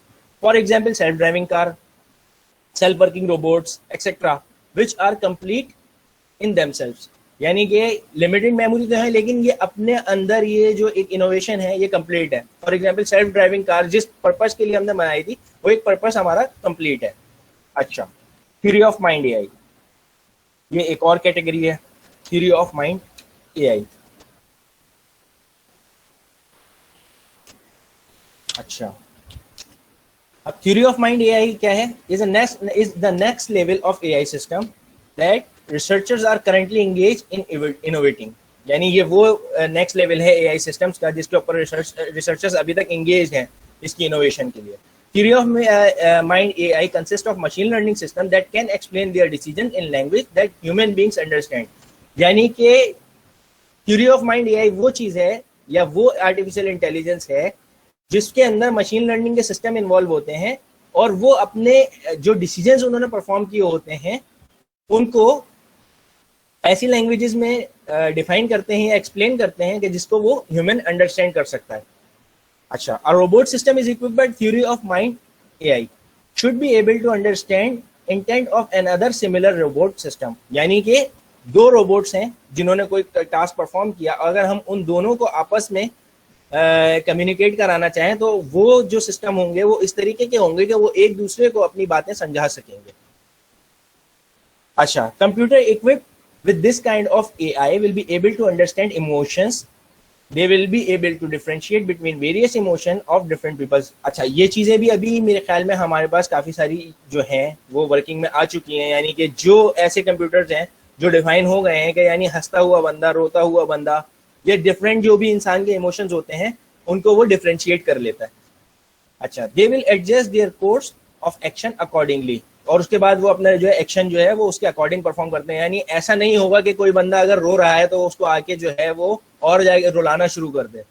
For example self driving car, self working robots etcetera which are complete in themselves. यानी कि लिमिटेड मेमोरी तो है लेकिन ये अपने अंदर ये जो एक इनोवेशन है ये कंप्लीट है। For example self driving car जिस पर्पस के लिए हमने बनाई थी वो एक पर्पस हमारा कंप्लीट है। अच्छा, थ्योरी ऑफ माइंड AI, ये एक और कैटेगरी है, थ्योरी ऑफ माइंड AI। अच्छा, अब थ्योरी ऑफ माइंड AI क्या है? Is the next level of AI system that researchers are currently engage in innovating. यानी ये वो नेक्स्ट लेवल है AI सिस्टम्स का जिसके ऊपर रिसर्चर्स अभी तक एंगेज हैं इसकी इनोवेशन के लिए। Theory of mind AI consists of machine learning system that can explain their decision in language that human beings understand। यानी कि theory of mind AI वो चीज है या वो आर्टिफिशियल इंटेलिजेंस है जिसके अंदर मशीन लर्निंग के सिस्टम इन्वॉल्व होते हैं और वो अपने जो डिसीजंस उन्होंने परफॉर्म किए होते हैं उनको ऐसी लैंग्वेजेस में डिफाइन करते हैं या एक्सप्लेन करते हैं कि जिसको वो ह्यूमन अंडरस्टैंड कर सकता है। अच्छा, a robot system is equipped by theory of mind AI should be able to understand intent of another similar robot system। यानी कि दो रोबोट्स हैं जिन्होंने कोई टास्क परफॉर्म किया, अगर हम उन दोनों को आपस में कम्युनिकेट कराना चाहें तो वो जो सिस्टम होंगे वो इस तरीके के होंगे कि वो एक दूसरे को अपनी बातें समझा सकेंगे। अच्छा, computer equipped with this kind of AI will be able to understand emotions। They will be able to differentiate between various emotion of different peoples। अच्छा, ये चीजें भी अभी मेरे ख्याल में हमारे पास काफी सारी जो हैं वो वर्किंग में आ चुकी हैं। यानी कि जो ऐसे कंप्यूटर्स हैं जो डिफाइन हो गए हैं कि यानी हंसता हुआ बंदा, रोता हुआ बंदा, ये डिफरेंट जो भी इंसान के इमोशंस होते हैं उनको वो डिफरेंशिएट कर लेता है। अच्छा, they will adjust there course of action accordingly, और उसके बाद वो अपना जो है एक्शन जो है वो उसके अकॉर्डिंग परफॉर्म करते हैं। यानी ऐसा नहीं होगा कि कोई बंदा अगर रो रहा है तो उसको आके जो है वो और जाके रुलाना शुरू कर दे,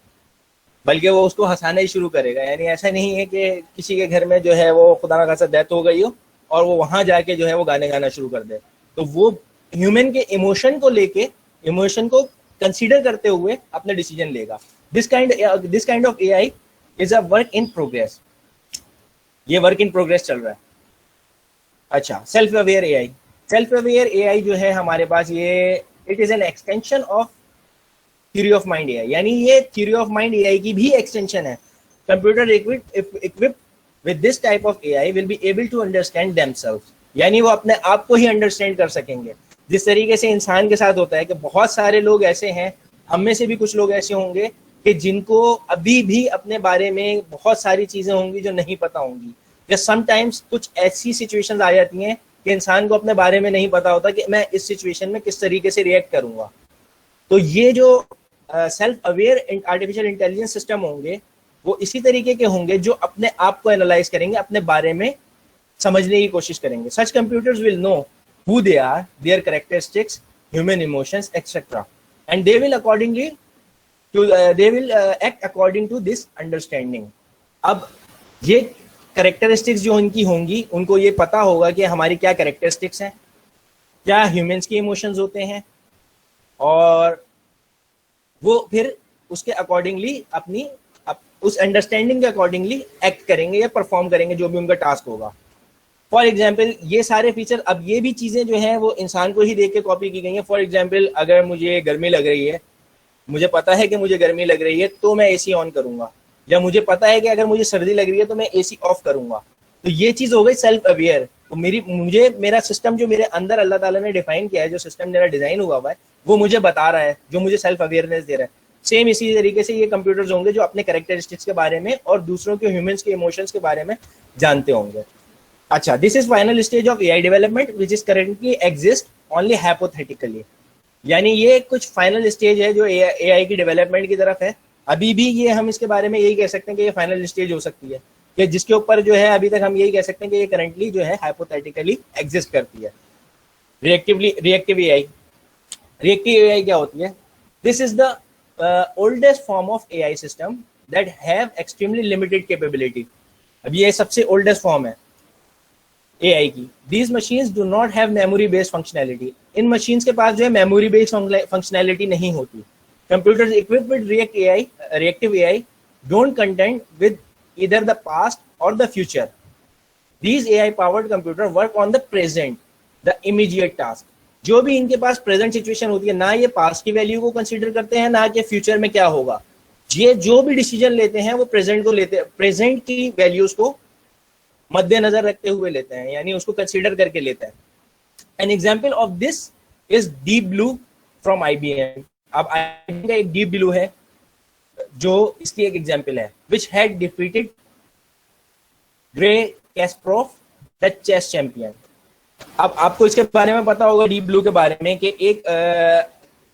बल्कि वो उसको हंसाना ही शुरू करेगा। यानी ऐसा नहीं है कि किसी के घर में जो है वो खुदा ना खासा डेथ हो गई हो और वो वहां जाके जो है वो गाने गाना शुरू कर दे। तो वो ह्यूमन के इमोशन को लेके, इमोशन को कंसीडर करते हुए अपना डिसीजन लेगा। This kind of AI is a work in progress. ये वर्क इन प्रोग्रेस चल रहा है। अच्छा, self aware AI. Self aware AI जो है हमारे पास, ये it is an extension of theory of mind AI. यानी ये थ्योरी ऑफ माइंड एआई की भी एक्सटेंशन है। Computer equipped with this type of AI will be able to understand themselves. यानी वो अपने आप को ही अंडरस्टैंड कर सकेंगे। जिस तरीके से इंसान के साथ होता है कि बहुत सारे लोग ऐसे हैं, हम में से भी कुछ लोग ऐसे होंगे कि जिनको अभी भी अपने बारे में बहुत सारी चीजें होंगी जो नहीं पता होंगी, या समटाइम्स कुछ ऐसी सिचुएशंस आ जाती हैं कि इंसान को अपने बारे में नहीं पता होता कि मैं इस सिचुएशन में किस तरीके से रिएक्ट करूंगा। तो ये जो self aware artificial intelligence system होंगे वो इसी तरीके के होंगे जो अपने आप को एनालाइज करेंगे, अपने बारे में समझने की कोशिश करेंगे। Such computers will know who they are, their characteristics, human emotions, etc. And they will act according to this understanding. अब ये characteristics जो उनकी होंगी, उनको ये पता होगा कि हमारी क्या characteristics हैं, क्या humans के emotions होते हैं, और वो फिर उसके accordingly उस understanding के accordingly act करेंगे या perform करेंगे जो भी उनका task होगा। फॉर एग्जाम्पल ये सारे फीचर, अब ये भी चीजें जो हैं वो इंसान को ही देख के कॉपी की गई हैं। फॉर एग्जाम्पल अगर मुझे गर्मी लग रही है, मुझे पता है कि मुझे गर्मी लग रही है तो मैं एसी ऑन करूंगा, या मुझे पता है कि अगर मुझे सर्दी लग रही है तो मैं एसी ऑफ करूंगा। तो ये चीज हो गई सेल्फ अवेयर। तो मेरा सिस्टम जो मेरे अंदर अल्लाह ताला ने डिफाइन किया है, जो सिस्टम मेरा डिजाइन हुआ है, वो मुझे बता रहा है, जो मुझे सेल्फ अवेयरनेस दे रहा है। सेम इसी तरीके से ये कंप्यूटर्स होंगे जो अपने कैरेक्टरिस्टिक्स के बारे में और दूसरों के ह्यूमंस के इमोशंस के बारे में जानते होंगे। अच्छा, this is final stage of AI development which is currently exist only hypothetically. यानी ये कुछ फाइनल स्टेज है जो एआई की डेवलपमेंट की तरफ है। अभी भी ये हम इसके बारे में यही कह सकते हैं कि ये फाइनल स्टेज हो सकती है, कि जिसके ऊपर जो है अभी तक हम यही कह सकते हैं कि ये करंटली जो है हाइपोथेटिकली एग्जिस्ट करती है। रिएक्टिव एआई क्या होती है? This is the oldest form of AI system that have extremely limited capability. अब ये सबसे ओल्डेस्ट फॉर्म है एआई की। These machines do not have memory based functionality. In machines के पास जो है मेमोरी बेस्ड फंक्शनैलिटी नहीं होती। Computers equipped with reactive AI don't contend with either the past or the future. These AI powered computers work on the present, the immediate task. जो भी इनके पास present situation होती है, ना ये पास्ट की वैल्यू को कंसीडर करते हैं, ना कि फ्यूचर में क्या होगा। ये जो भी डिसीजन लेते हैं वो प्रेजेंट को लेते हैं, प्रेजेंट की वैल्यूज को मद्देनजर रखते हुए लेते हैं, यानी उसको कंसीडर करके लेते हैं। An example of this is deep blue from IBM। अब IBM का एक डीप ब्लू है जो इसकी एक एग्जाम्पल है, which had defeated Garry Kasparov the chess champion. अब आपको इसके बारे में पता होगा डीप ब्लू के बारे में कि एक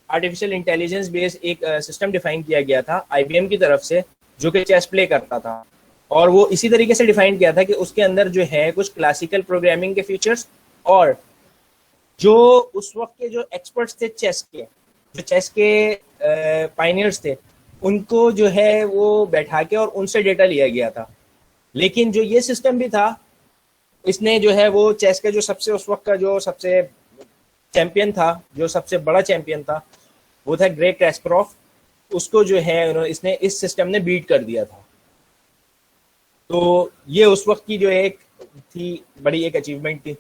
आर्टिफिशियल इंटेलिजेंस बेस्ड एक सिस्टम डिफाइन किया गया था IBM की तरफ से, जो कि चेस प्ले करता था। और वो इसी तरीके से डिफाइन किया था कि उसके अंदर जो है कुछ क्लासिकल प्रोग्रामिंग के फीचर्स, और जो उस वक्त के जो एक्सपर्ट्स थे चेस के पायनियर्स थे, उनको जो है वो बैठा के और उनसे डेटा लिया गया था। लेकिन जो ये सिस्टम भी था, इसने जो है वो चेस के जो सबसे उस वक्त का जो सबसे चैंपियन था, जो सबसे बड़ा चैंपियन था, वो था ग्रे कैस्परोव। उसको जो है इसने इस सिस्टम ने बीट कर दिया था। तो ये उस वक्त की जो एक थी बड़ी एक अचीवमेंट थी,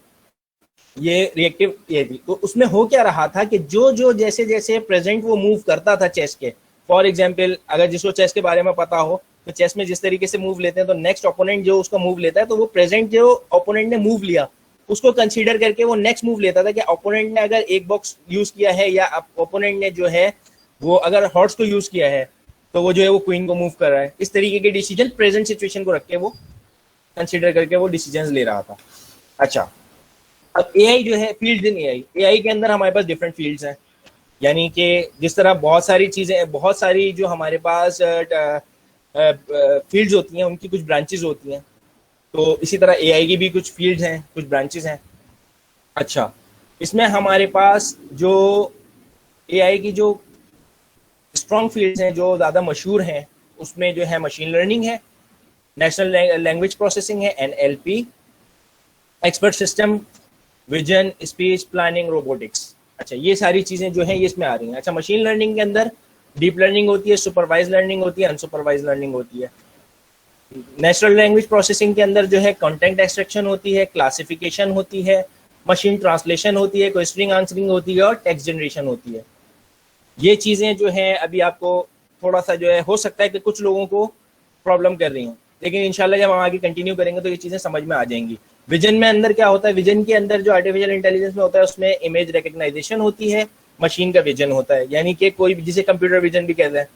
ये रिएक्टिव ये थी। तो उसमें हो क्या रहा था कि जो जैसे जैसे प्रेजेंट वो मूव करता था चेस के, फॉर एग्जांपल अगर जिसको चेस के बारे में पता हो तो चेस में जिस तरीके से मूव लेते हैं, तो नेक्स्ट ओपोनेंट जो उसका मूव लेता है, तो वो प्रेजेंट जो ओपोनेंट ने मूव लिया उसको कंसीडर करके वो नेक्स्ट मूव लेता था कि ओपोनेंट ने अगर एक बॉक्स यूज किया है या ओपोनेंट ने जो है वो अगर हॉर्स को यूज किया है तो वो जो है वो क्वीन को मूव कर रहा है। इस तरीके के डिसीजन प्रेजेंट सिचुएशन को रख के वो कंसीडर करके वो डिसीजंस ले रहा था। अच्छा, अब एआई जो है फील्ड इन एआई के अंदर हमारे पास डिफरेंट फील्ड्स हैं। यानी कि जिस तरह बहुत सारी चीजें, बहुत सारी जो हमारे पास फील्ड्स होती हैं, उनकी कुछ ब्रांचेज होती हैं। तो इसी तरह एआई की भी कुछ फील्ड्स हैं, कुछ ब्रांचेज हैं। अच्छा, इसमें हमारे पास जो एआई की जो स्ट्रॉन्ग फील्ड्स हैं, जो ज़्यादा मशहूर हैं, उसमें जो है मशीन लर्निंग है, नेशनल लैंग्वेज प्रोसेसिंग है, NLP, expert system, vision, speech planning, robotics. अच्छा, ये सारी चीज़ें जो हैं ये इसमें आ रही हैं। अच्छा, मशीन लर्निंग के अंदर डीप लर्निंग होती है, सुपरवाइज लर्निंग होती है, अनसुपरवाइज लर्निंग होती है। नेचुरल लैंग्वेज प्रोसेसिंग के अंदर जो है कंटेंट एक्सट्रैक्शन होती है, क्लासिफिकेशन होती है, मशीन ट्रांसलेशन होती है, क्वेश्चनिंग आंसरिंग होती है और टेक्स्ट जनरेशन होती है। ये चीज़ें जो हैं अभी आपको थोड़ा सा जो है हो सकता है कि कुछ लोगों को प्रॉब्लम कर रही हैं, लेकिन इंशाल्लाह जब हम आगे कंटिन्यू करेंगे तो ये चीज़ें समझ में आ जाएंगी। विजन में अंदर क्या होता है, विजन के अंदर जो आर्टिफिशियल इंटेलिजेंस में होता है उसमें इमेज रिकग्नाइजेशन होती है, मशीन का विजन होता है, यानी कि कोई जिसे कंप्यूटर विजन भी कहते हैं।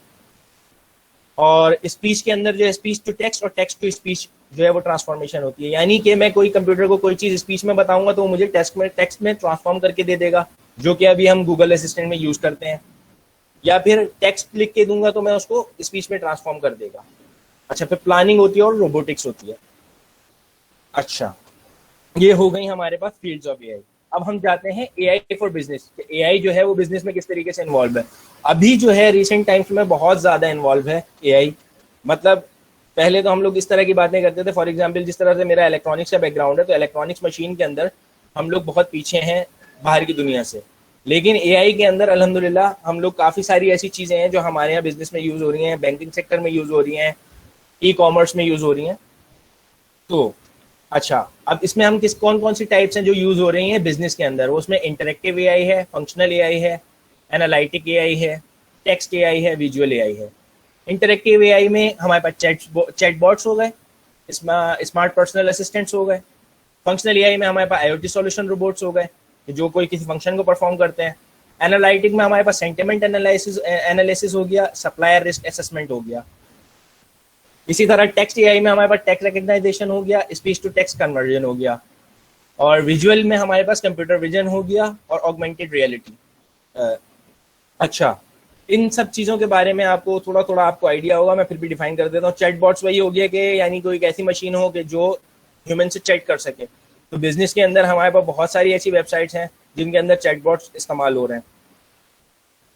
और स्पीच के अंदर जो है स्पीच टू टेक्स्ट और टेक्स्ट टू स्पीच जो है वो ट्रांसफॉर्मेशन होती है, यानी कि मैं कोई कंप्यूटर को कोई चीज़ स्पीच में बताऊंगा तो वो मुझे टेक्स्ट में ट्रांसफॉर्म करके दे देगा, जो कि अभी हम गूगल असिस्टेंट में यूज़ करते हैं। या फिर टेक्स्ट लिख के दूंगा तो मैं उसको स्पीच में ट्रांसफॉर्म कर देगा। अच्छा, फिर प्लानिंग होती है और रोबोटिक्स होती है। अच्छा, ये हो गई हमारे पास फील्ड्स ऑफ एआई। अब हम जाते हैं एआई फॉर बिजनेस। एआई जो है वो बिजनेस में किस तरीके से इन्वॉल्व है। अभी जो है रिसेंट टाइम्स में बहुत ज़्यादा इन्वॉल्व है एआई। मतलब पहले तो हम लोग इस तरह की बातें करते थे, फॉर एग्जाम्पल जिस तरह से मेरा इलेक्ट्रॉनिक्स का बैकग्राउंड है, तो इलेक्ट्रॉनिक्स मशीन के अंदर हम लोग बहुत पीछे हैं बाहर की दुनिया से। लेकिन एआई के अंदर अल्हम्दुलिल्लाह हम लोग काफ़ी सारी ऐसी चीज़ें हैं जो हमारे यहाँ बिजनेस में यूज़ हो रही हैं, बैंकिंग सेक्टर में यूज़ हो रही हैं, ई कॉमर्स में यूज़ हो रही हैं। तो अच्छा, अब इसमें हम कौन कौन सी टाइप्स हैं जो यूज़ हो रही हैं बिजनेस के अंदर। वो उसमें इंटरेक्टिव एआई है, फंक्शनल एआई है, एनालिटिक एआई है, टेक्स्ट एआई है, विजुअल एआई है। इंटरेक्टिव एआई में हमारे पास चैटबॉट्स हो गए, इसमें स्मार्ट पर्सनल असिस्टेंट्स हो गए। फंक्शनल एआई में हमारे पास आईओटी सॉल्यूशन रोबोट्स हो गए जो कोई किसी फंक्शन को परफॉर्म करते हैं। एनालिटिक में हमारे पास सेंटिमेंट एनालिसिस हो गया, सप्लायर रिस्क असेसमेंट हो गया। इसी तरह टेक्स्ट एआई में हमारे पास टेक्स्ट रिकग्नाइजेशन हो गया, स्पीच टू टेक्स्ट कन्वर्जन हो गया। और विजुअल में हमारे पास कंप्यूटर विजन हो गया और ऑगमेंटेड रियलिटी। अच्छा, इन सब चीज़ों के बारे में आपको थोड़ा थोड़ा आपको आइडिया होगा, मैं फिर भी डिफाइन कर देता हूँ। चैटबॉट्स वही हो गया कि यानी कोई एक ऐसी मशीन हो कि जो ह्यूमन से चैट कर सके। तो बिजनेस के अंदर हमारे पास बहुत सारी ऐसी वेबसाइट्स हैं जिनके अंदर चैटबॉट्स इस्तेमाल हो रहे हैं।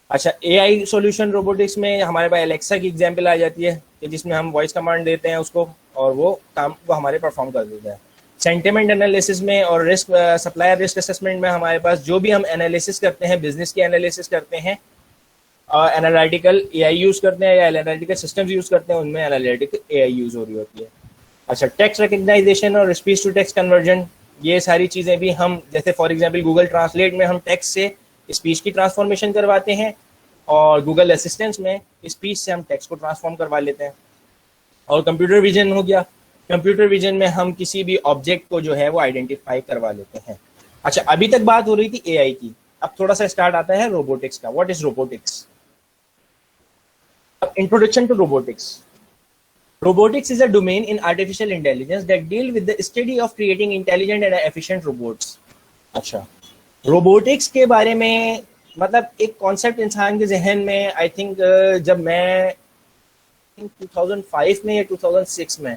अच्छा, एआई सॉल्यूशन रोबोटिक्स में हमारे पास एलेक्सा की एग्जांपल आ जाती है कि जिसमें हम वॉइस कमांड देते हैं उसको और वो काम को हमारे परफॉर्म कर देता है। सेंटिमेंट एनालिसिस में और रिस्क सप्लायर रिस्क असेसमेंट में हमारे पास जो भी हम एनालिसिस करते हैं, बिजनेस की एनालिसिस करते हैं, एनालिटिकल एआई यूज़ करते हैं या एनालिटिकल सिस्टम्स यूज़ करते हैं, उनमें एनालिटिकल एआई यूज़ हो रही होती है। अच्छा, टेक्स्ट रिकग्नाइजेशन और स्पीच टू टेक्स्ट कन्वर्जन, ये सारी चीज़ें भी हम जैसे फॉर एग्जांपल गूगल ट्रांसलेट में हम टेक्स्ट से स्पीच की ट्रांसफॉर्मेशन करवाते हैं और गूगल असिस्टेंट्स में स्पीच से हम टेक्स्ट को ट्रांसफॉर्म करवा लेते हैं। और कंप्यूटर विजन हो गया, कंप्यूटर विजन में हम किसी भी ऑब्जेक्ट को जो है वो आइडेंटिफाई करवा लेते हैं। अच्छा, अभी तक बात हो रही थी एआई की, अब थोड़ा सा स्टार्ट आता है रोबोटिक्स का। What is robotics? Introduction to robotics. Robotics is a domain in artificial intelligence that deal with the study of creating intelligent and efficient robots. अच्छा, robotics के बारे में मतलब एक कॉन्सेप्ट इंसान के जहन में आई थिंक जब मैं 2005 में या 2006 में,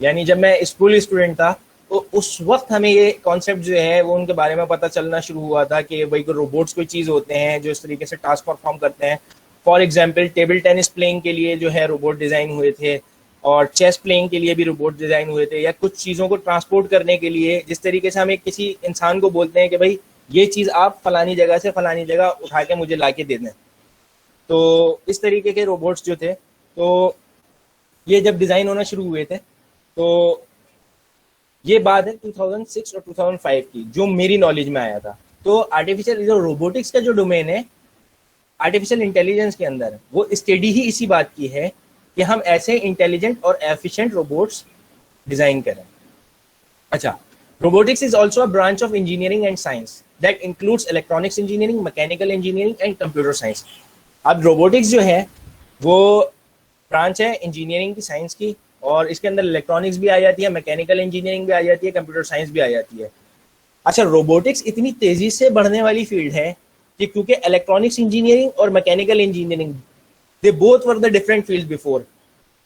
यानी जब मैं स्कूल स्टूडेंट था, तो उस वक्त हमें ये कॉन्सेप्ट जो है वो उनके बारे में पता चलना शुरू हुआ था कि भाई को रोबोट्स कोई चीज़ होते हैं जो इस तरीके से टास्क परफॉर्म करते हैं। For example table tennis playing के लिए जो है रोबोट डिज़ाइन हुए थे और चेस प्लेइंग के लिए भी रोबोट डिज़ाइन हुए थे, या कुछ चीज़ों को ट्रांसपोर्ट करने के लिए जिस तरीके से हम एक किसी इंसान को बोलते हैं कि भाई ये चीज़ आप फलानी जगह से फलानी जगह उठा के मुझे ला के दे दें। तो इस तरीके के रोबोट्स जो थे, तो ये जब डिज़ाइन होना शुरू हुए थे, तो ये बात है 2006 और 2005 की जो मेरी नॉलेज में आया था। तो आर्टिफिशियल जो रोबोटिक्स का जो डोमेन है आर्टिफिशियल इंटेलिजेंस के अंदर, वो स्टडी ही इसी बात की है कि हम ऐसे इंटेलिजेंट और एफिशिएंट रोबोट्स डिजाइन करें। अच्छा, robotics is also a branch of engineering and science that includes electronics engineering, mechanical engineering and computer science. अब रोबोटिक्स जो है वो ब्रांच है इंजीनियरिंग की, साइंस की, और इसके अंदर इलेक्ट्रॉनिक्स भी आ जाती है, मैकेनिकल इंजीनियरिंग भी आ जाती है, कंप्यूटर साइंस भी आ जाती है। अच्छा, रोबोटिक्स इतनी तेजी से बढ़ने वाली फील्ड है कि क्योंकि इलेक्ट्रॉनिक्स इंजीनियरिंग और mechanical engineering they both were the different field before,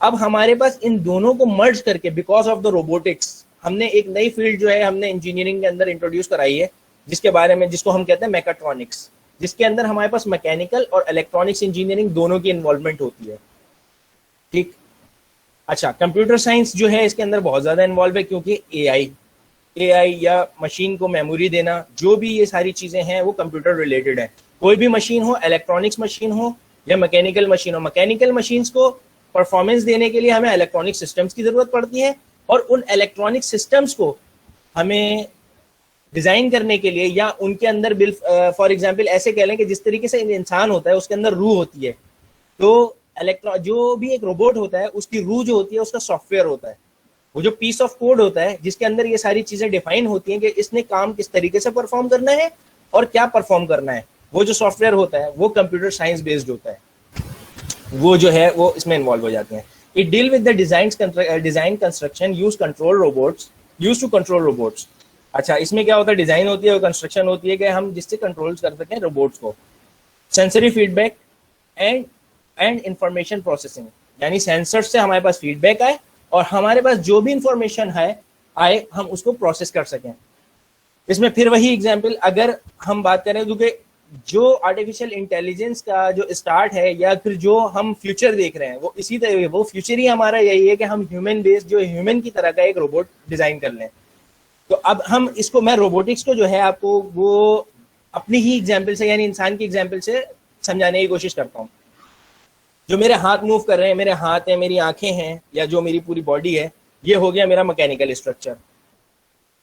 अब हमारे पास इन दोनों को मर्ज करके बिकॉज ऑफ द रोबोटिक्स हमने एक नई फील्ड जो है हमने इंजीनियरिंग के अंदर इंट्रोड्यूस कराई है, जिसके बारे में जिसको हम कहते हैं मैकाट्रॉनिक्स, जिसके अंदर हमारे पास मैकेनिकल और इलेक्ट्रॉनिक्स इंजीनियरिंग दोनों की इन्वॉल्वमेंट होती है। ठीक, अच्छा, कंप्यूटर साइंस जो है इसके अंदर बहुत ज्यादा इन्वॉल्व है, क्योंकि एआई या मशीन को मेमोरी देना, जो भी ये सारी चीजें हैं वो कंप्यूटर रिलेटेड है। कोई भी मशीन हो, इलेक्ट्रॉनिक्स मशीन हो या मैकेनिकल मशीन हो, मैकेनिकल मशीन्स को परफॉर्मेंस देने के लिए हमें इलेक्ट्रॉनिक सिस्टम्स की जरूरत पड़ती है, और उन इलेक्ट्रॉनिक सिस्टम्स को हमें डिजाइन करने के लिए या उनके अंदर फॉर एग्जांपल ऐसे कह लें कि जिस तरीके से इंसान होता है उसके अंदर रूह होती है, तो जो भी एक रोबोट होता है उसकी रूह जो होती है उसका सॉफ्टवेयर होता है, वो जो पीस ऑफ कोड होता है जिसके अंदर ये सारी चीजें डिफाइन होती हैं कि इसने काम किस तरीके से परफॉर्म करना है और क्या परफॉर्म करना है, वो जो सॉफ्टवेयर होता है वो कंप्यूटर साइंस बेस्ड होता है, वो जो है वो इसमें इन्वॉल्व हो जाते हैं। It deal with the design construction use to control robots. अच्छा, इसमें क्या होता है, डिजाइन होती है और कंस्ट्रक्शन होती है कि हम जिससे कंट्रोल कर सकें रोबोट्स को। Sensory feedback and information processing, यानी सेंसर से हमारे पास फीडबैक आए और हमारे पास जो भी इंफॉर्मेशन आए हम उसको प्रोसेस कर सकें। इसमें फिर वही एग्जांपल अगर हम बात करें, क्योंकि जो आर्टिफिशियल इंटेलिजेंस का जो स्टार्ट है या फिर जो हम फ्यूचर देख रहे हैं वो इसी तरह, वो फ्यूचर ही हमारा यही है कि हम ह्यूमन बेस्ड जो ह्यूमन की तरह का एक रोबोट डिजाइन कर लें। तो अब हम इसको, मैं रोबोटिक्स को जो है आपको वो अपनी ही एग्जाम्पल से यानी इंसान की एग्जाम्पल से समझाने की कोशिश करता हूँ। जो मेरे हाथ मूव कर रहे हैं, मेरे हाथ हैं, मेरी आंखें हैं या जो मेरी पूरी बॉडी है, ये हो गया मेरा मैकेनिकल स्ट्रक्चर।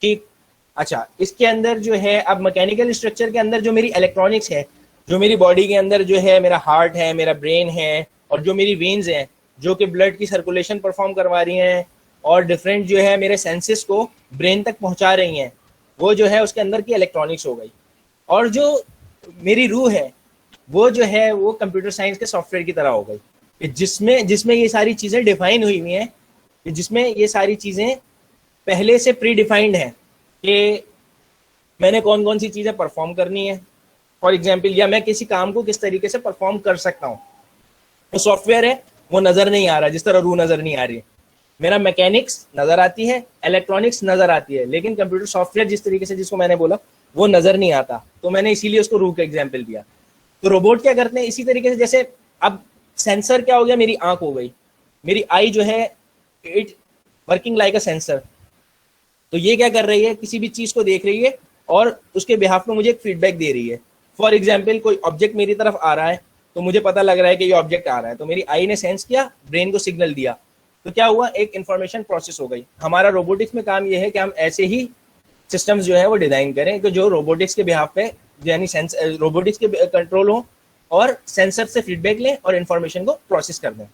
ठीक, अच्छा, इसके अंदर जो है अब मैकेनिकल स्ट्रक्चर के अंदर जो मेरी इलेक्ट्रॉनिक्स है, जो मेरी बॉडी के अंदर जो है मेरा हार्ट है, मेरा ब्रेन है और जो मेरी वेन्स हैं जो कि ब्लड की सर्कुलेशन परफॉर्म करवा रही हैं और डिफरेंट जो है मेरे सेंसेस को ब्रेन तक पहुंचा रही हैं, वो जो है उसके अंदर की इलेक्ट्रॉनिक्स हो गई। और जो मेरी रूह है वो जो है वो कंप्यूटर साइंस के सॉफ्टवेयर की तरह हो गई, जिसमें ये सारी चीज़ें डिफाइन हुई हुई हैं, जिसमें ये सारी चीज़ें पहले से प्री डिफाइंड हैं कि मैंने कौन कौन सी चीज़ें परफॉर्म करनी है फॉर एग्जाम्पल, या मैं किसी काम को किस तरीके से परफॉर्म कर सकता हूँ। तो सॉफ्टवेयर है वो नज़र नहीं आ रहा, जिस तरह रूह नज़र नहीं आ रही है, मेरा मैकेनिक्स नज़र आती है, इलेक्ट्रॉनिक्स नज़र आती है, लेकिन कंप्यूटर सॉफ्टवेयर जिस तरीके से जिसको मैंने बोला वो नज़र नहीं आता, तो मैंने इसीलिए उसको रूह का एग्जाम्पल दिया। तो रोबोट क्या करते हैं इसी तरीके से, जैसे अब सेंसर क्या हो गया, मेरी आंख हो गई, मेरी आई जो है it working like a sensor. तो ये क्या कर रही है, किसी भी चीज को देख रही है और उसके बिहाफ में मुझे एक फीडबैक दे रही है। फॉर एग्जाम्पल कोई ऑब्जेक्ट मेरी तरफ आ रहा है तो मुझे पता लग रहा है कि ये ऑब्जेक्ट आ रहा है, तो मेरी आई ने सेंस किया, ब्रेन को सिग्नल दिया, तो क्या हुआ, एक इंफॉर्मेशन प्रोसेस हो गई। हमारा रोबोटिक्स में काम ये है कि हम ऐसे ही सिस्टम्स जो है वो डिजाइन करें कि जो रोबोटिक्स के बिहाफ पे यानी रोबोटिक्स के कंट्रोल हो और सेंसर से फीडबैक लें और इन्फॉर्मेशन को प्रोसेस कर दें।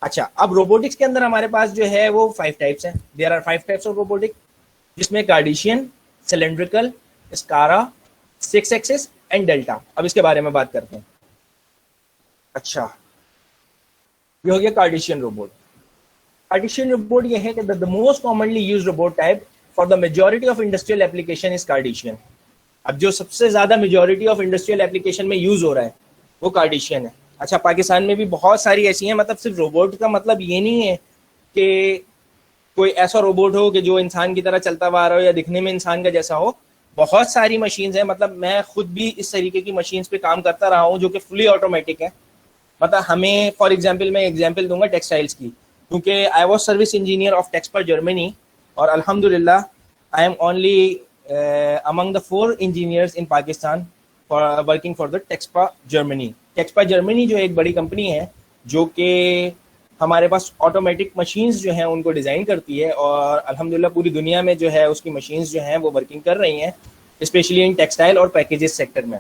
अच्छा, अब रोबोटिक्स के अंदर हमारे पास जो है वो 5 टाइप्स हैं। There are 5 types of robotic, जिसमें Cartesian, cylindrical, SCARA, 6 axis and delta. अब इसके बारे में बात करते हैं। अच्छा, ये हो गया कार्डिशियन रोबोट। कार्डिशियन रोबोट ये है कि the most commonly used robot type for the majority of industrial application is cartesian. अब जो सबसे ज्यादा मेजॉरिटी ऑफ इंडस्ट्रियल एप्लीकेशन में यूज हो रहा है वो कार्डिशियन है। अच्छा, पाकिस्तान में भी बहुत सारी ऐसी हैं, मतलब सिर्फ रोबोट का मतलब ये नहीं है कि कोई ऐसा रोबोट हो कि जो इंसान की तरह चलता हुआ आ रहा हो या दिखने में इंसान का जैसा हो। बहुत सारी मशीन्स हैं, मतलब मैं खुद भी इस तरीके की मशीन्स पे काम करता रहा हूँ जो कि फुली ऑटोमेटिक है। मतलब हमें फॉर एग्जांपल मैं एग्जांपल दूंगा टेक्सटाइल्स की, क्योंकि I was service engineer of Texpa Germany और अल्हम्दुलिल्लाह I am only among the 4 engineers in Pakistan for working for the Texpa Germany। Texpa Germany जो एक बड़ी कंपनी है जो कि हमारे पास ऑटोमेटिक मशीन्स जो हैं उनको डिज़ाइन करती है और अल्हम्दुलिल्लाह पूरी दुनिया में जो है उसकी मशीन्स जो हैं वो वर्किंग कर रही हैं, स्पेशली इन टेक्सटाइल और पैकेजेस सेक्टर में।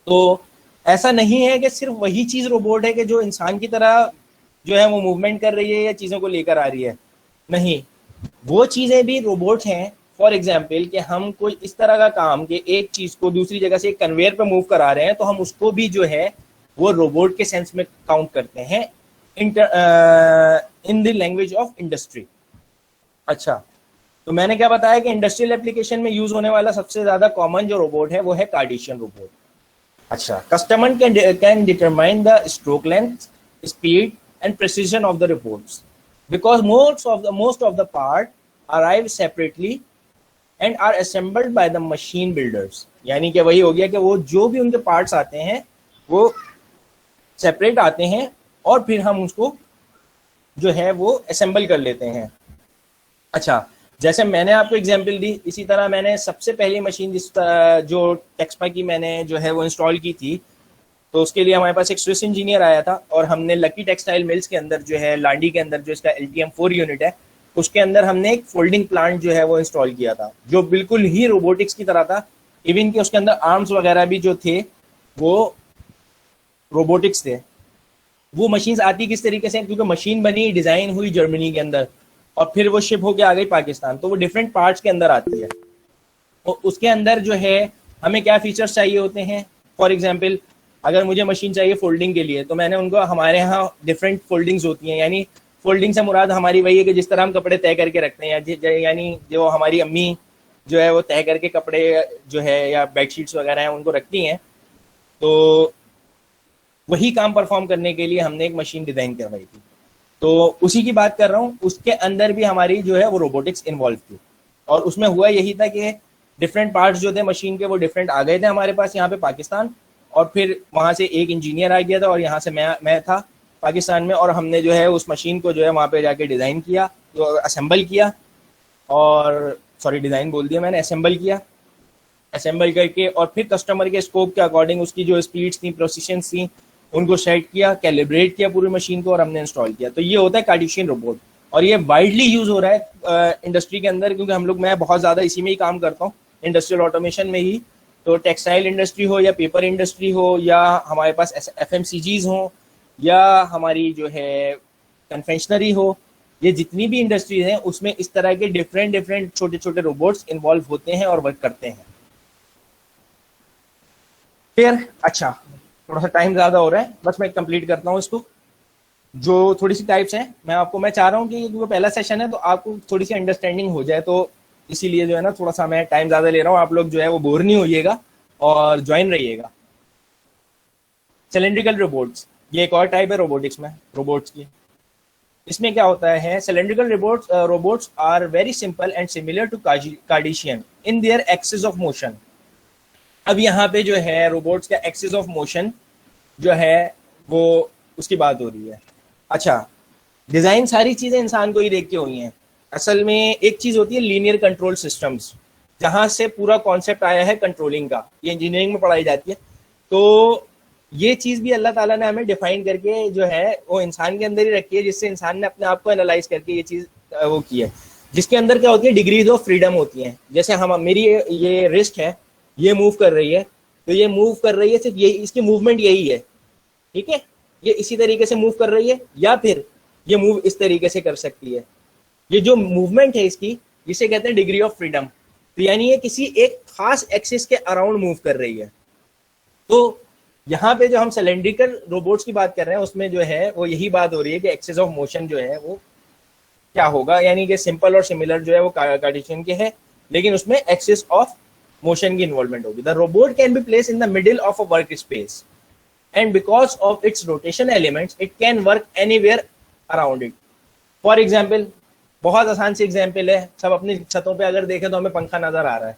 तो ऐसा नहीं है कि सिर्फ वही चीज़ रोबोट है कि जो इंसान की तरह जो है वो मूवमेंट कर रही है या चीज़ों को लेकर आ रही है, नहीं, वो चीज़ें भी रोबोट हैं। फॉर एग्जाम्पल कि हम कोई इस तरह का काम कि एक चीज को दूसरी जगह से एक कन्वेयर पे मूव करा रहे हैं तो हम उसको भी जो है वो रोबोट के सेंस में काउंट करते हैं in the language of industry. अच्छा, तो मैंने क्या बताया कि इंडस्ट्रियल एप्लीकेशन में यूज होने वाला सबसे ज्यादा कॉमन जो रोबोट है वो है कार्डिशियन रोबोट। अच्छा, customer can determine the stroke length, speed and precision of the reports, because most of the part arrive separately and are assembled by the machine builders. यानी कि वही हो गया कि वो जो भी उनके पार्ट्स आते हैं वो सेपरेट आते हैं और फिर हम उसको जो है वो असेंबल कर लेते हैं। अच्छा, जैसे मैंने आपको एग्जांपल दी, इसी तरह मैंने सबसे पहली मशीन जो टेक्सपा की मैंने जो है वो इंस्टॉल की थी, तो उसके लिए हमारे पास एक स्विस इंजीनियर आया था और हमने लकी टेक्सटाइल मिल्स के अंदर जो है लांडी के अंदर जो इसका LTM4 यूनिट है उसके अंदर हमने एक फोल्डिंग प्लांट जो है वो इंस्टॉल किया था, जो बिल्कुल ही रोबोटिक्स की तरह था। इवन कि उसके अंदर आर्म्स वगैरह भी जो थे वो रोबोटिक्स थे। वो मशीन्स आती किस तरीके से, क्योंकि मशीन बनी डिजाइन हुई जर्मनी के अंदर और फिर वो शिप होके आ गई पाकिस्तान, तो वो डिफरेंट पार्ट्स के अंदर आती है। और उसके अंदर जो है हमें क्या फीचर्स चाहिए होते हैं, फॉर एग्जांपल अगर मुझे मशीन चाहिए फोल्डिंग के लिए, तो मैंने उनको, हमारे यहाँ डिफरेंट फोल्डिंग्स होती हैं, यानी फोल्डिंग से मुराद हमारी वही है कि जिस तरह हम कपड़े तय करके रखते हैं, यानी जो हमारी अम्मी जो है वो तय करके कपड़े जो है या बेडशीट्स वगैरह हैं उनको रखती हैं, तो वही काम परफॉर्म करने के लिए हमने एक मशीन डिजाइन करवाई थी। तो उसी की बात कर रहा हूँ, उसके अंदर भी हमारी जो है वो रोबोटिक्स इन्वॉल्व थी और उसमें हुआ यही था कि डिफरेंट पार्ट्स जो थे मशीन के वो डिफरेंट आ गए थे हमारे पास यहाँ पे पाकिस्तान, और फिर वहाँ से एक इंजीनियर आ गया था और यहाँ से मैं था पाकिस्तान में, और हमने जो है उस मशीन को जो है वहाँ पे जाके डिज़ाइन किया, तो असेंबल किया, और सॉरी डिज़ाइन बोल दिया मैंने, असेंबल किया, असेंबल करके और फिर कस्टमर के स्कोप के अकॉर्डिंग उसकी जो स्पीड्स थी, प्रोसेशंस थी, उनको सेट किया, कैलिब्रेट किया पूरी मशीन को और हमने इंस्टॉल किया। तो ये होता है कार्टेशियन रोबोट और ये वाइडली यूज हो रहा है इंडस्ट्री के अंदर, क्योंकि मैं बहुत ज़्यादा इसी में ही काम करता हूँ, इंडस्ट्रियल ऑटोमेशन में ही। तो टेक्सटाइल इंडस्ट्री हो या पेपर इंडस्ट्री हो या हमारे पास FMCGs हो या हमारी जो है कन्फेक्शनरी हो, ये जितनी भी इंडस्ट्रीज हैं उसमें इस तरह के डिफरेंट छोटे छोटे रोबोट्स इन्वॉल्व होते हैं और वर्क करते हैं। फिर अच्छा, थोड़ा सा टाइम ज़्यादा हो रहा है, बस मैं कंप्लीट करता हूँ इसको। जो थोड़ी सी टाइप्स हैं, मैं चाह रहा हूँ कि क्योंकि पहला सेशन है तो आपको थोड़ी सी अंडरस्टैंडिंग हो जाए, तो इसीलिए जो है ना थोड़ा सा मैं टाइम ज़्यादा ले रहा हूँ, आप लोग जो है वो बोर नहीं होइएगा और ज्वाइन रहिएगा। सिलेंड्रिकल रोबोट्स, ये एक और टाइप है रोबोटिक्स में, रोबोट्स की। इसमें क्या होता है, cylindrical robots are very simple and similar to Cartesian in their axis of motion. अब यहाँ पे जो है रोबोट्स का एक्सिस ऑफ मोशन जो है वो उसकी बात हो रही है। अच्छा, डिज़ाइन सारी चीज़ें इंसान को ही देख के हुई हैं। असल में एक चीज़ होती है लीनियर कंट्रोल सिस्टम्स, जहाँ से पूरा कॉन्सेप्ट आया है कंट्रोलिंग का, ये इंजीनियरिंग में पढ़ाई जाती है। तो ये चीज़ भी अल्लाह ताला ने हमें डिफाइन करके जो है वो इंसान के अंदर ही रखी है, जिससे इंसान ने अपने आप को एनालाइज करके ये चीज़ वो की है, जिसके अंदर क्या होती है, डिग्रीज ऑफ फ्रीडम होती हैं। जैसे मेरी ये रिस्ट है, ये मूव कर रही है, तो ये मूव कर रही है सिर्फ ये, इसकी मूवमेंट यही है, ठीक है, ये इसी तरीके से मूव कर रही है, या फिर ये मूव इस तरीके से कर सकती है। ये जो मूवमेंट है इसकी, जिसे कहते हैं डिग्री ऑफ फ्रीडम, तो यानी ये किसी एक खास एक्सिस के अराउंड मूव कर रही है। तो यहाँ पे जो हम सिलेंड्रिकल रोबोट्स की बात कर रहे हैं उसमें जो है वो यही बात हो रही है कि एक्सिस ऑफ मोशन जो है वो क्या होगा, यानी कि सिंपल और सिमिलर जो है वो कार्टेशियन के है, लेकिन उसमें एक्सिस ऑफ मोशन की इन्वॉल्वमेंट होगी। The robot can be place in the middle of a work space and because of its rotation elements it can work anywhere around it. For example, बहुत आसान सी example है, सब अपनी छतों पे अगर देखें तो हमें पंखा नजर आ रहा है।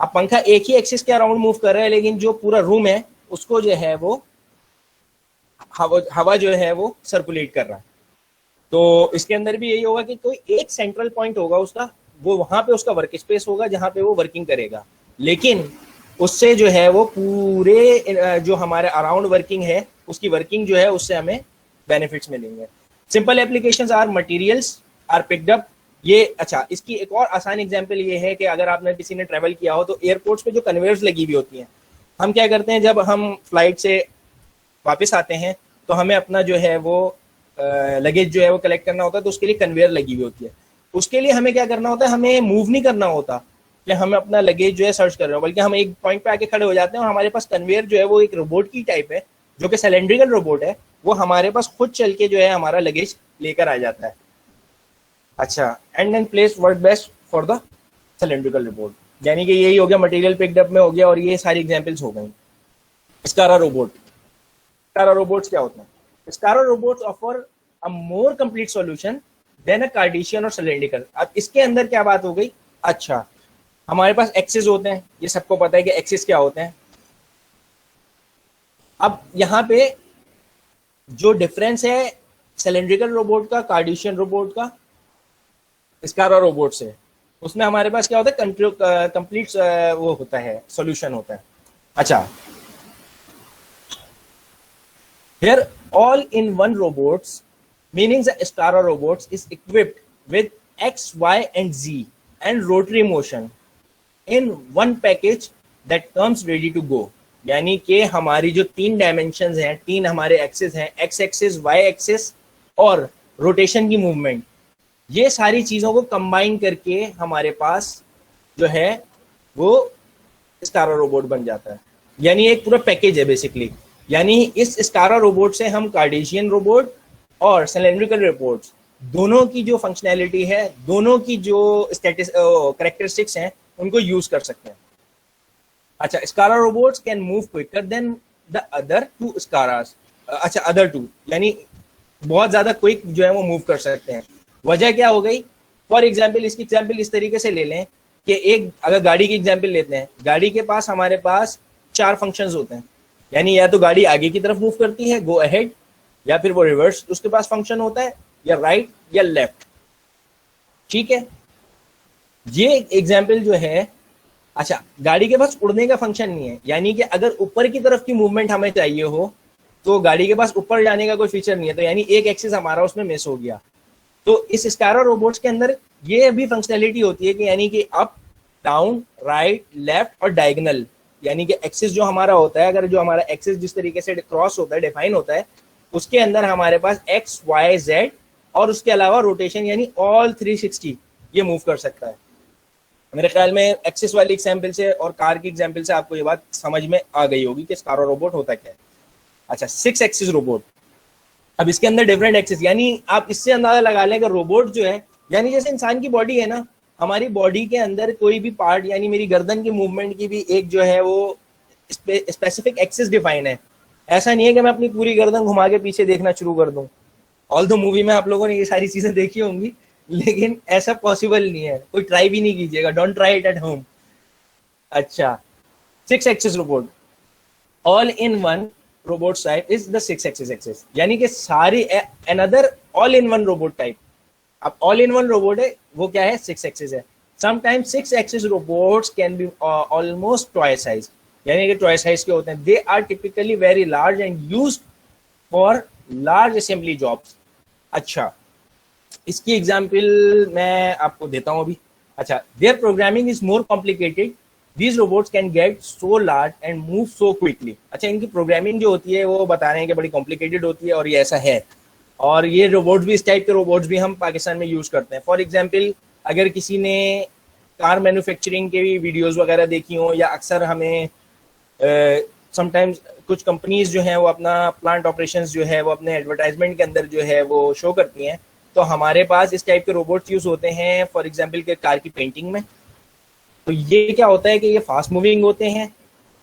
अब पंखा एक ही एक्सिस के अराउंड मूव कर रहा है, लेकिन जो पूरा रूम है उसको जो है वो हवा जो है वो सर्कुलेट कर रहा है। तो इसके अंदर भी यही होगा कि कोई एक सेंट्रल पॉइंट होगा उसका, वो वहां पे उसका वर्क स्पेस होगा जहां पे वो वर्किंग करेगा, लेकिन उससे जो है वो पूरे जो हमारे अराउंड वर्किंग है उसकी वर्किंग जो है उससे हमें बेनिफिट्स मिलेंगे। Simple applications are materials are picked up. ये अच्छा, इसकी एक और आसान एग्जांपल ये है कि अगर आपने किसी ने ट्रेवल किया हो तो एयरपोर्ट्स पे जो कन्वेयर्स लगी हुई होती हैं, हम क्या करते हैं जब हम फ्लाइट से वापस आते हैं तो हमें अपना जो है वो लगेज जो है वो कलेक्ट करना होता है, तो उसके लिए कन्वेयर लगी हुई होती है। उसके लिए हमें क्या करना होता है, हमें मूव नहीं करना होता कि हम अपना लगेज जो है सर्च कर रहे हो, बल्कि हम एक पॉइंट पे आके खड़े हो जाते हैं और हमारे पास कन्वेयर जो है वो एक रोबोट की टाइप है, जो कि सिलेंड्रिकल रोबोट है, वो हमारे पास खुद चल के जो है हमारा लगेज लेकर आ जाता है। अच्छा, and then place work best for the cylindrical robot, यानी कि यही हो गया मटेरियल पिकअप में हो गया, और ये सारी एग्जांपल्स हो गई। स्कारा रोबोट, स्कारा रोबोट्स क्या होते हैं? SCARA robots offer a more complete solution than a cartesian और सिलेंड्रिकल। अब इसके अंदर क्या बात हो गई, अच्छा हमारे पास एक्सिस होते हैं, ये सबको पता है कि एक्सिस क्या होते हैं। अब यहाँ पे जो डिफरेंस है सिलेंड्रिकल रोबोट का, कार्टेशियन रोबोट का, स्कारा रोबोट से, उसमें हमारे पास क्या होता है, कंप्लीट वो होता है, सॉल्यूशन होता है। अच्छा, here all in one robots, meaning the Stara robots is equipped with X, Y and Z and rotary motion in one package that comes ready to go। यानी कि हमारी जो 3 डायमेंशंस हैं, 3 हमारे एक्सिस हैं, एक्स एक्सिस, वाई एक्सिस और rotation की movement, ये सारी चीजों को कंबाइन करके हमारे पास जो है वो स्कारा रोबोट बन जाता है। यानी एक पूरा पैकेज है बेसिकली। यानी इस स्कारा रोबोट से हम कार्टेशियन रोबोट और सिलेंड्रिकल रोबोट्स दोनों की जो फंक्शनैलिटी है, दोनों की जो कैरेक्टरिस्टिक्स हैं, उनको यूज कर सकते हैं। अच्छा, SCARA robots can move quicker than the other 2 SCARAs. अच्छा, अदर 2 यानी बहुत ज्यादा क्विक जो है वो मूव कर सकते हैं। वजह क्या हो गई, फॉर एग्जाम्पल इसकी एग्जाम्पल इस तरीके से ले लें कि एक अगर गाड़ी की एग्जाम्पल लेते हैं, गाड़ी के पास हमारे पास 4 फंक्शंस होते हैं। यानी या तो गाड़ी आगे की तरफ मूव करती है, गो अहेड, या फिर वो रिवर्स उसके पास फंक्शन होता है, या राइट या लेफ्ट। ठीक है, ये एग्जाम्पल जो है। अच्छा, गाड़ी के पास उड़ने का फंक्शन नहीं है, यानी कि अगर ऊपर की तरफ की मूवमेंट हमें चाहिए हो तो गाड़ी के पास ऊपर जाने का कोई फीचर नहीं है, तो यानी एक एक्सिस हमारा उसमें मिस हो गया। तो इस स्कारा रोबोट्स के अंदर ये भी फंक्शनैलिटी होती है कि यानी कि अप, डाउन, राइट, लेफ्ट और डायगोनल, यानी कि एक्सिस जो हमारा होता है, अगर जो हमारा एक्सिस जिस तरीके से क्रॉस होता है, डिफाइन होता है, उसके अंदर हमारे पास एक्स, वाई, जेड और उसके अलावा रोटेशन यानी ऑल 360 ये मूव कर सकता है। मेरे ख्याल में एक्सिस वाली एग्जाम्पल से और कार की एग्जाम्पल से आपको ये बात समझ में आ गई होगी कि स्कारा रोबोट होता क्या है। अच्छा, 6 एक्सिस रोबोट। अब इसके अंदर डिफरेंट एक्सिस, यानी आप इससे अंदाजा लगा लें कि रोबोट जो है, यानी जैसे इंसान की बॉडी है ना, हमारी बॉडी के अंदर कोई भी पार्ट, यानी मेरी गर्दन की मूवमेंट की भी एक जो है वो स्पेसिफिक एक्सिस डिफाइन है। ऐसा नहीं है कि मैं अपनी पूरी गर्दन घुमा के पीछे देखना शुरू कर दूं। ऑल दो मूवी में आप लोगों ने ये सारी चीजें देखी होंगी, लेकिन ऐसा पॉसिबल नहीं है, कोई ट्राई भी नहीं कीजिएगा, don't try it at home. अच्छा, 6 axis robot, all in one robot type is the 6 axis axis, यानी कि सारी another all in one robot type. अब ऑल इन वन रोबोट है वो क्या है, 6 एक्सिस है। Sometimes 6 axis robots can be almost toy size, यानी कि टॉय साइज के होते हैं। They are typically very large and used for large assembly jobs. अच्छा, इसकी एग्जाम्पल मैं आपको देता हूं अभी। अच्छा, their programming is more complicated, these robots can get so large and move so quickly. अच्छा, इनकी प्रोग्रामिंग जो होती है वो बता रहे हैं कि बड़ी कॉम्प्लिकेटेड होती है, और ये ऐसा है। और ये रोबोट्स भी, इस टाइप के रोबोट्स भी हम पाकिस्तान में यूज करते हैं। फॉर एग्जाम्पल, अगर किसी ने कार मैन्युफैक्चरिंग के भी वीडियोज वगैरह देखी हो, या अक्सर हमें समटाइम्स कुछ कंपनीज जो है वो अपना प्लांट ऑपरेशंस जो है वो अपने एडवर्टाइजमेंट के अंदर जो है वो शो करती हैं, तो हमारे पास इस टाइप के रोबोट्स यूज होते हैं। फॉर एग्जांपल के कार की पेंटिंग में, तो ये क्या होता है कि ये फास्ट मूविंग होते हैं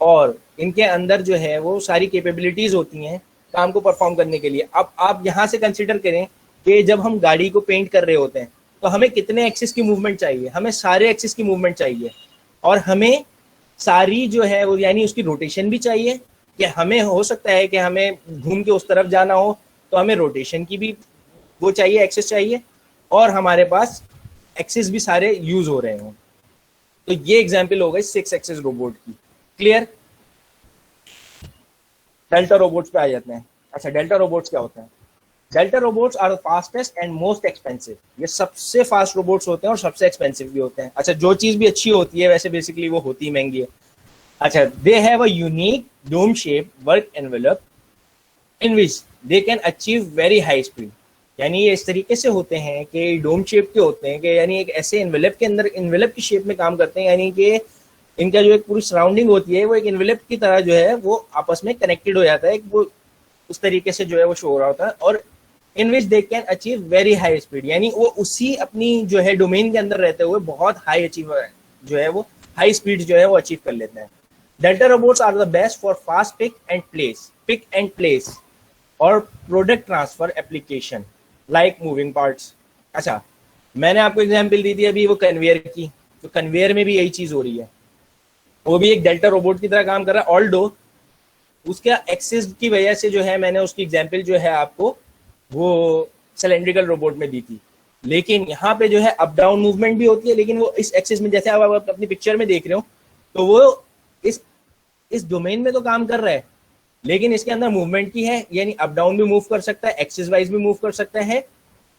और इनके अंदर जो है वो सारी कैपेबिलिटीज होती हैं काम को परफॉर्म करने के लिए। अब आप यहाँ से कंसिडर करें कि जब हम गाड़ी को पेंट कर रहे होते हैं तो हमें कितने एक्सिस की मूवमेंट चाहिए, हमें सारे एक्सिस की मूवमेंट चाहिए, और हमें सारी जो है वो यानी उसकी रोटेशन भी चाहिए, कि हमें हो सकता है कि हमें घूम के उस तरफ जाना हो तो हमें रोटेशन की भी वो चाहिए, एक्सिस चाहिए, और हमारे पास एक्सिस भी सारे यूज हो रहे हों। तो ये एग्जाम्पल हो गई 6 एक्सिस रोबोट की। क्लियर? डेल्टा रोबोट्स पे आ जाते हैं। अच्छा, डेल्टा रोबोट्स क्या होते हैं? Delta robots are the fastest and most expensive. ये सबसे फास्ट रोबोट्स होते हैं और सबसे एक्सपेंसिव भी होते हैं। अच्छा, जो चीज भी अच्छी होती है वैसे बेसिकली वो होती महंगी है। अच्छा, they have a unique dome shape work envelope in which they can achieve very high speed. यानी ये इस तरीके से होते हैं कि डोम शेप के होते हैं, कि यानी एक ऐसे एनवेलप के अंदर, एनवेलप की शेप में काम करते हैं, यानी कि इनका जो एक पूरी सराउंडिंग होती है वो एक एनवेलप की तरह जो है वो आपस में कनेक्टेड हो जाता है, वो उस तरीके से जो है वो शो हो रहा होता है। और in which they can achieve very high speed, यानी वो उसी अपनी जो है डोमेन के अंदर रहते हुए बहुत हाई अचीव जो है वो हाई स्पीड जो है वो अचीव कर लेते हैं। Delta robots are the best for fast pick and place और product transfer application like moving parts. अच्छा, मैंने आपको एग्जांपल दी थी अभी वो कन्वेयर की, तो कन्वेयर में भी यही चीज हो रही है, वो भी एक डेल्टा रोबोट की तरह काम कर रहा है। ऑल्दो उसका एक्सेस की वजह से जो है, मैंने उसकी एग्जांपल जो है आपको वो सिलेंड्रिकल रोबोट में दी थी, लेकिन यहाँ पे जो है अप डाउन मूवमेंट भी होती है, लेकिन वो इस एक्सेस में, जैसे आप अपनी पिक्चर में देख रहे हो, तो वो इस डोमेन में तो काम कर रहा है, लेकिन इसके अंदर मूवमेंट की है, यानी अप डाउन भी मूव कर सकता है, एक्सेस वाइज भी मूव कर सकता है।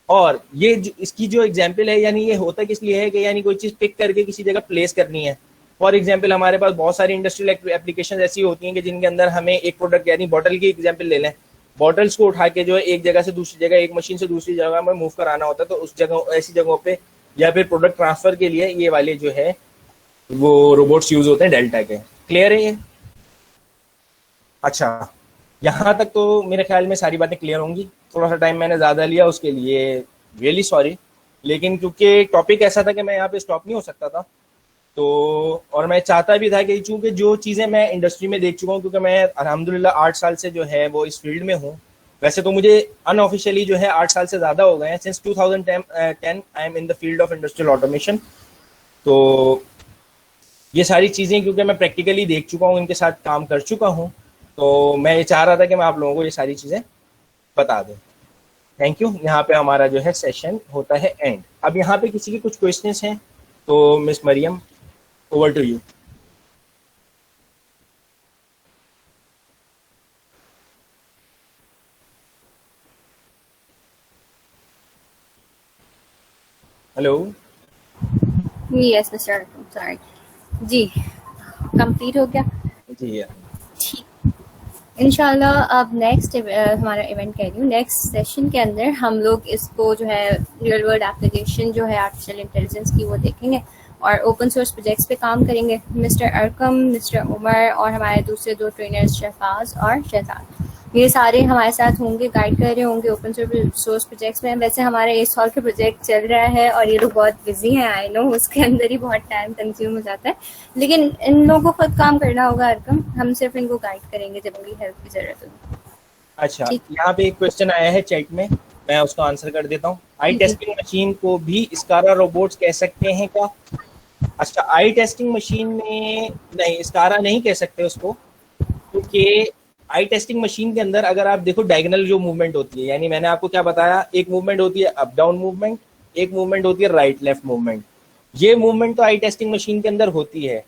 और ये इसकी जो एग्जांपल है, यानी ये होता किस लिए है कि यानी कोई चीज पिक करके किसी जगह प्लेस करनी है। फॉर एग्जांपल हमारे पास बहुत सारी इंडस्ट्रियल एप्लीकेशन ऐसी होती हैं कि जिनके अंदर हमें एक प्रोडक्ट, यानी बॉटल की एग्जांपल ले लें, बॉटल्स को उठा के जो है एक जगह से दूसरी जगह, एक मशीन से दूसरी जगह में मूव कराना होता है, तो उस जगह, ऐसी जगहों पे या फिर प्रोडक्ट ट्रांसफर के लिए ये वाले जो है वो रोबोट्स यूज होते हैं डेल्टा के। क्लियर है ये? अच्छा, यहाँ तक तो मेरे ख्याल में सारी बातें क्लियर होंगी। थोड़ा सा टाइम मैंने ज़्यादा लिया, उसके लिए रियली सॉरी, लेकिन क्योंकि टॉपिक ऐसा था कि मैं यहाँ पे स्टॉप नहीं हो सकता था, तो और मैं चाहता भी था कि चूँकि जो चीज़ें मैं इंडस्ट्री में देख चुका हूँ, क्योंकि मैं अल्हम्दुलिल्लाह 8 साल से जो है वो इस फील्ड में हूँ। वैसे तो मुझे अनऑफिशियली जो है 8 साल से ज़्यादा हो गए हैं। Since 2010 I am in the field of industrial automation. तो ये सारी चीज़ें क्योंकि मैं प्रैक्टिकली देख चुका हूँ, इनके साथ काम कर चुका हूँ, तो मैं ये चाह रहा था कि मैं आप लोगों को ये सारी चीज़ें बता दूँ। Thank you. यहाँ पे हमारा जो है सेशन होता है एंड। अब यहाँ पे किसी के कुछ क्वेश्चंस हैं तो miss Mariam, over to you. Hello. Yes mister, sorry जी, कंप्लीट हो गया जी यार, ठीक। इंशाल्लाह अब नेक्स्ट हमारा इवेंट कह रही हूँ, नेक्स्ट सेशन के अंदर हम लोग इसको जो है रियल वर्ल्ड एप्लीकेशन जो है आर्टिफिशियल इंटेलिजेंस की वो देखेंगे और ओपन सोर्स प्रोजेक्ट्स पे काम करेंगे। मिस्टर अरकम, मिस्टर उमर और हमारे दूसरे 2 ट्रेनर्स शहबाज और शहजाद, ये सारे हमारे साथ होंगे, गाइड कर रहे होंगे ओपन सोर्स प्रोजेक्ट्स में। वैसे हमारा इस साल के प्रोजेक्ट चल रहा है और ये लोग बहुत बिजी हैं, आई नो, उसके अंदर ही बहुत टाइम कंज्यूम हो जाता है, लेकिन इन लोगों को खुद काम करना होगा अरकम, हम सिर्फ इनको गाइड करेंगे जब भी हेल्प की जरूरत होगी। अच्छा, यहाँ पे एक क्वेश्चन आया है चैट में, मैं उसका आंसर कर देता हूँ। आई टेस्टिंग मशीन को भी स्कारा रोबोट्स कह सकते हैं क्या? अच्छा, आई टेस्टिंग मशीन में नहीं, स्कारा नहीं कह सकते उसको, क्योंकि आई टेस्टिंग मशीन के अंदर अगर आप देखो डायगोनल जो मूवमेंट होती है, यानी मैंने आपको क्या बताया, एक मूवमेंट होती है अप डाउन मूवमेंट, एक मूवमेंट होती है राइट लेफ्ट मूवमेंट। ये मूवमेंट तो आई टेस्टिंग मशीन के अंदर होती है,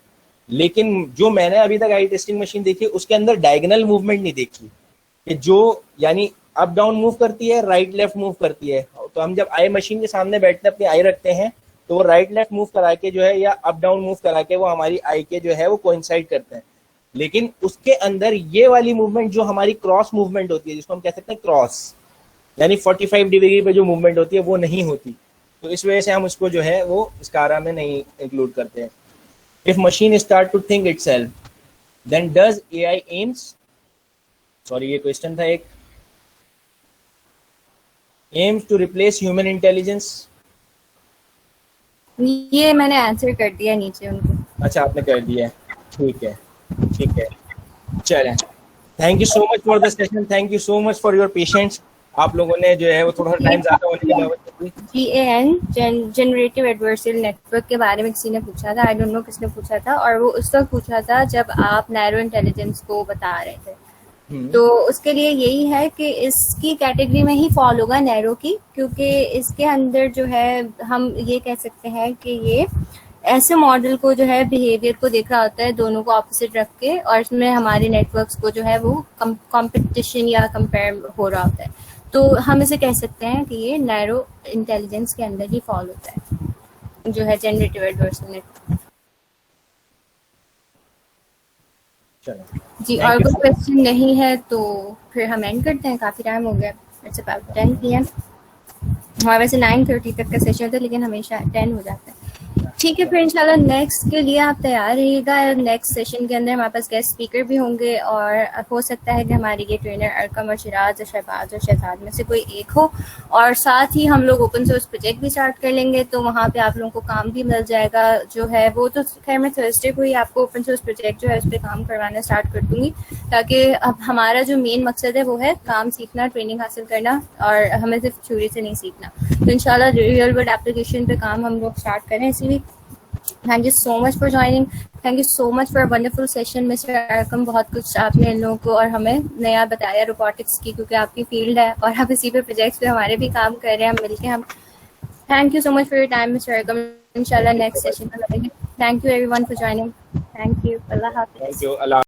लेकिन जो मैंने अभी तक आई टेस्टिंग मशीन देखी उसके अंदर डायगोनल मूवमेंट नहीं देखी, कि जो यानी अप डाउन मूव करती है, राइट लेफ्ट मूव करती है। तो हम जब आई मशीन के सामने बैठते हैं, अपनी आई रखते हैं, तो वो राइट लेफ्ट मूव करा के जो है या अप डाउन मूव करा के वो हमारी आई के जो है वो कोइंसाइड करते हैं। लेकिन उसके अंदर ये वाली मूवमेंट जो हमारी क्रॉस मूवमेंट होती है, जिसको हम कह सकते हैं क्रॉस, यानी 45 डिग्री पे जो मूवमेंट होती है वो नहीं होती। तो इस वजह से हम उसको जो है वो स्कारा में नहीं इंक्लूड करते हैं। If machine start to think itself then does AI aims, sorry ये क्वेश्चन था एक, aims to replace human intelligence? ये मैंने आंसर कर दिया नीचे उनको। अच्छा, आपने कर दिया, ठीक है ठीक है, चलें। Thank you so much for the session, thank you so much for your patience. आप लोगों ने जो है वो थोड़ा सा टाइम ज़्यादा होने की जरूरत थी। GAN जनरेटिव एडवर्सरियल नेटवर्क के बारे में किसी ने पूछा था, आई डोंट नो किसने पूछा था, और वो उस वक्त पूछा था जब आप नैरो इंटेलिजेंस को बता रहे थे। तो उसके लिए यही है कि इसकी कैटेगरी में ही फॉल होगा नैरो की, क्योंकि इसके अंदर जो है हम ये कह सकते हैं कि ये ऐसे मॉडल को जो है बिहेवियर को देख रहा होता है दोनों को ऑपोजिट रख के, और इसमें हमारे नेटवर्क्स को जो है वो कंपटीशन या कंपेयर हो रहा होता है। तो हम इसे कह सकते हैं कि ये नैरो इंटेलिजेंस के अंदर ही फॉल होता है, जो है जनरेटिव एडवर्सरियल नेटवर्क। जी, और कोई क्वेश्चन नहीं है तो फिर हम एंड करते हैं, काफ़ी टाइम हो गया, इट्स अबाउट 10 PM। हमारा वैसे 9:30 तक का सेशन होता है, लेकिन हमेशा 10 हो जाता है। ठीक है, फिर इंशाल्लाह नेक्स्ट के लिए आप तैयार रहिएगा। नेक्स्ट सेशन के अंदर हमारे पास गेस्ट स्पीकर भी होंगे और हो सकता है कि हमारे ये ट्रेनर अरकम और शिराज और शहबाज और शहजाद में से कोई एक हो। और साथ ही हम लोग ओपन सोर्स प्रोजेक्ट भी स्टार्ट कर लेंगे, तो वहाँ पे आप लोगों को काम भी मिल जाएगा जो है वो। तो खैर मैं थर्सडे को ही आपको ओपन सोर्स प्रोजेक्ट जो है उस पर काम करवाना स्टार्ट कर दूँगी, ताकि अब हमारा जो मेन मकसद है वो है काम सीखना, ट्रेनिंग हासिल करना, और हमें सिर्फ थ्योरी से नहीं सीखना। तो इंशाल्लाह रियल वर्ल्ड एप्लीकेशन पे काम हम लोग स्टार्ट करें इसी week. Thank you so much for joining. Thank you so much for a wonderful session, Mr. Arqam. बहुत कुछ आपने इन लोगों को और हमें नया बताया रोबोटिक्स की, क्योंकि आपकी फील्ड है और आप इसी पे प्रोजेक्ट्स पे हमारे भी काम कर रहे हैं मिलके हम। Thank you so much for your time, Mr. Arqam. इंशाल्लाह नेक्स्ट सेशन में मिलेंगे। Thank you everyone for joining. Thank you. Allah Hafiz. Thank you. Allah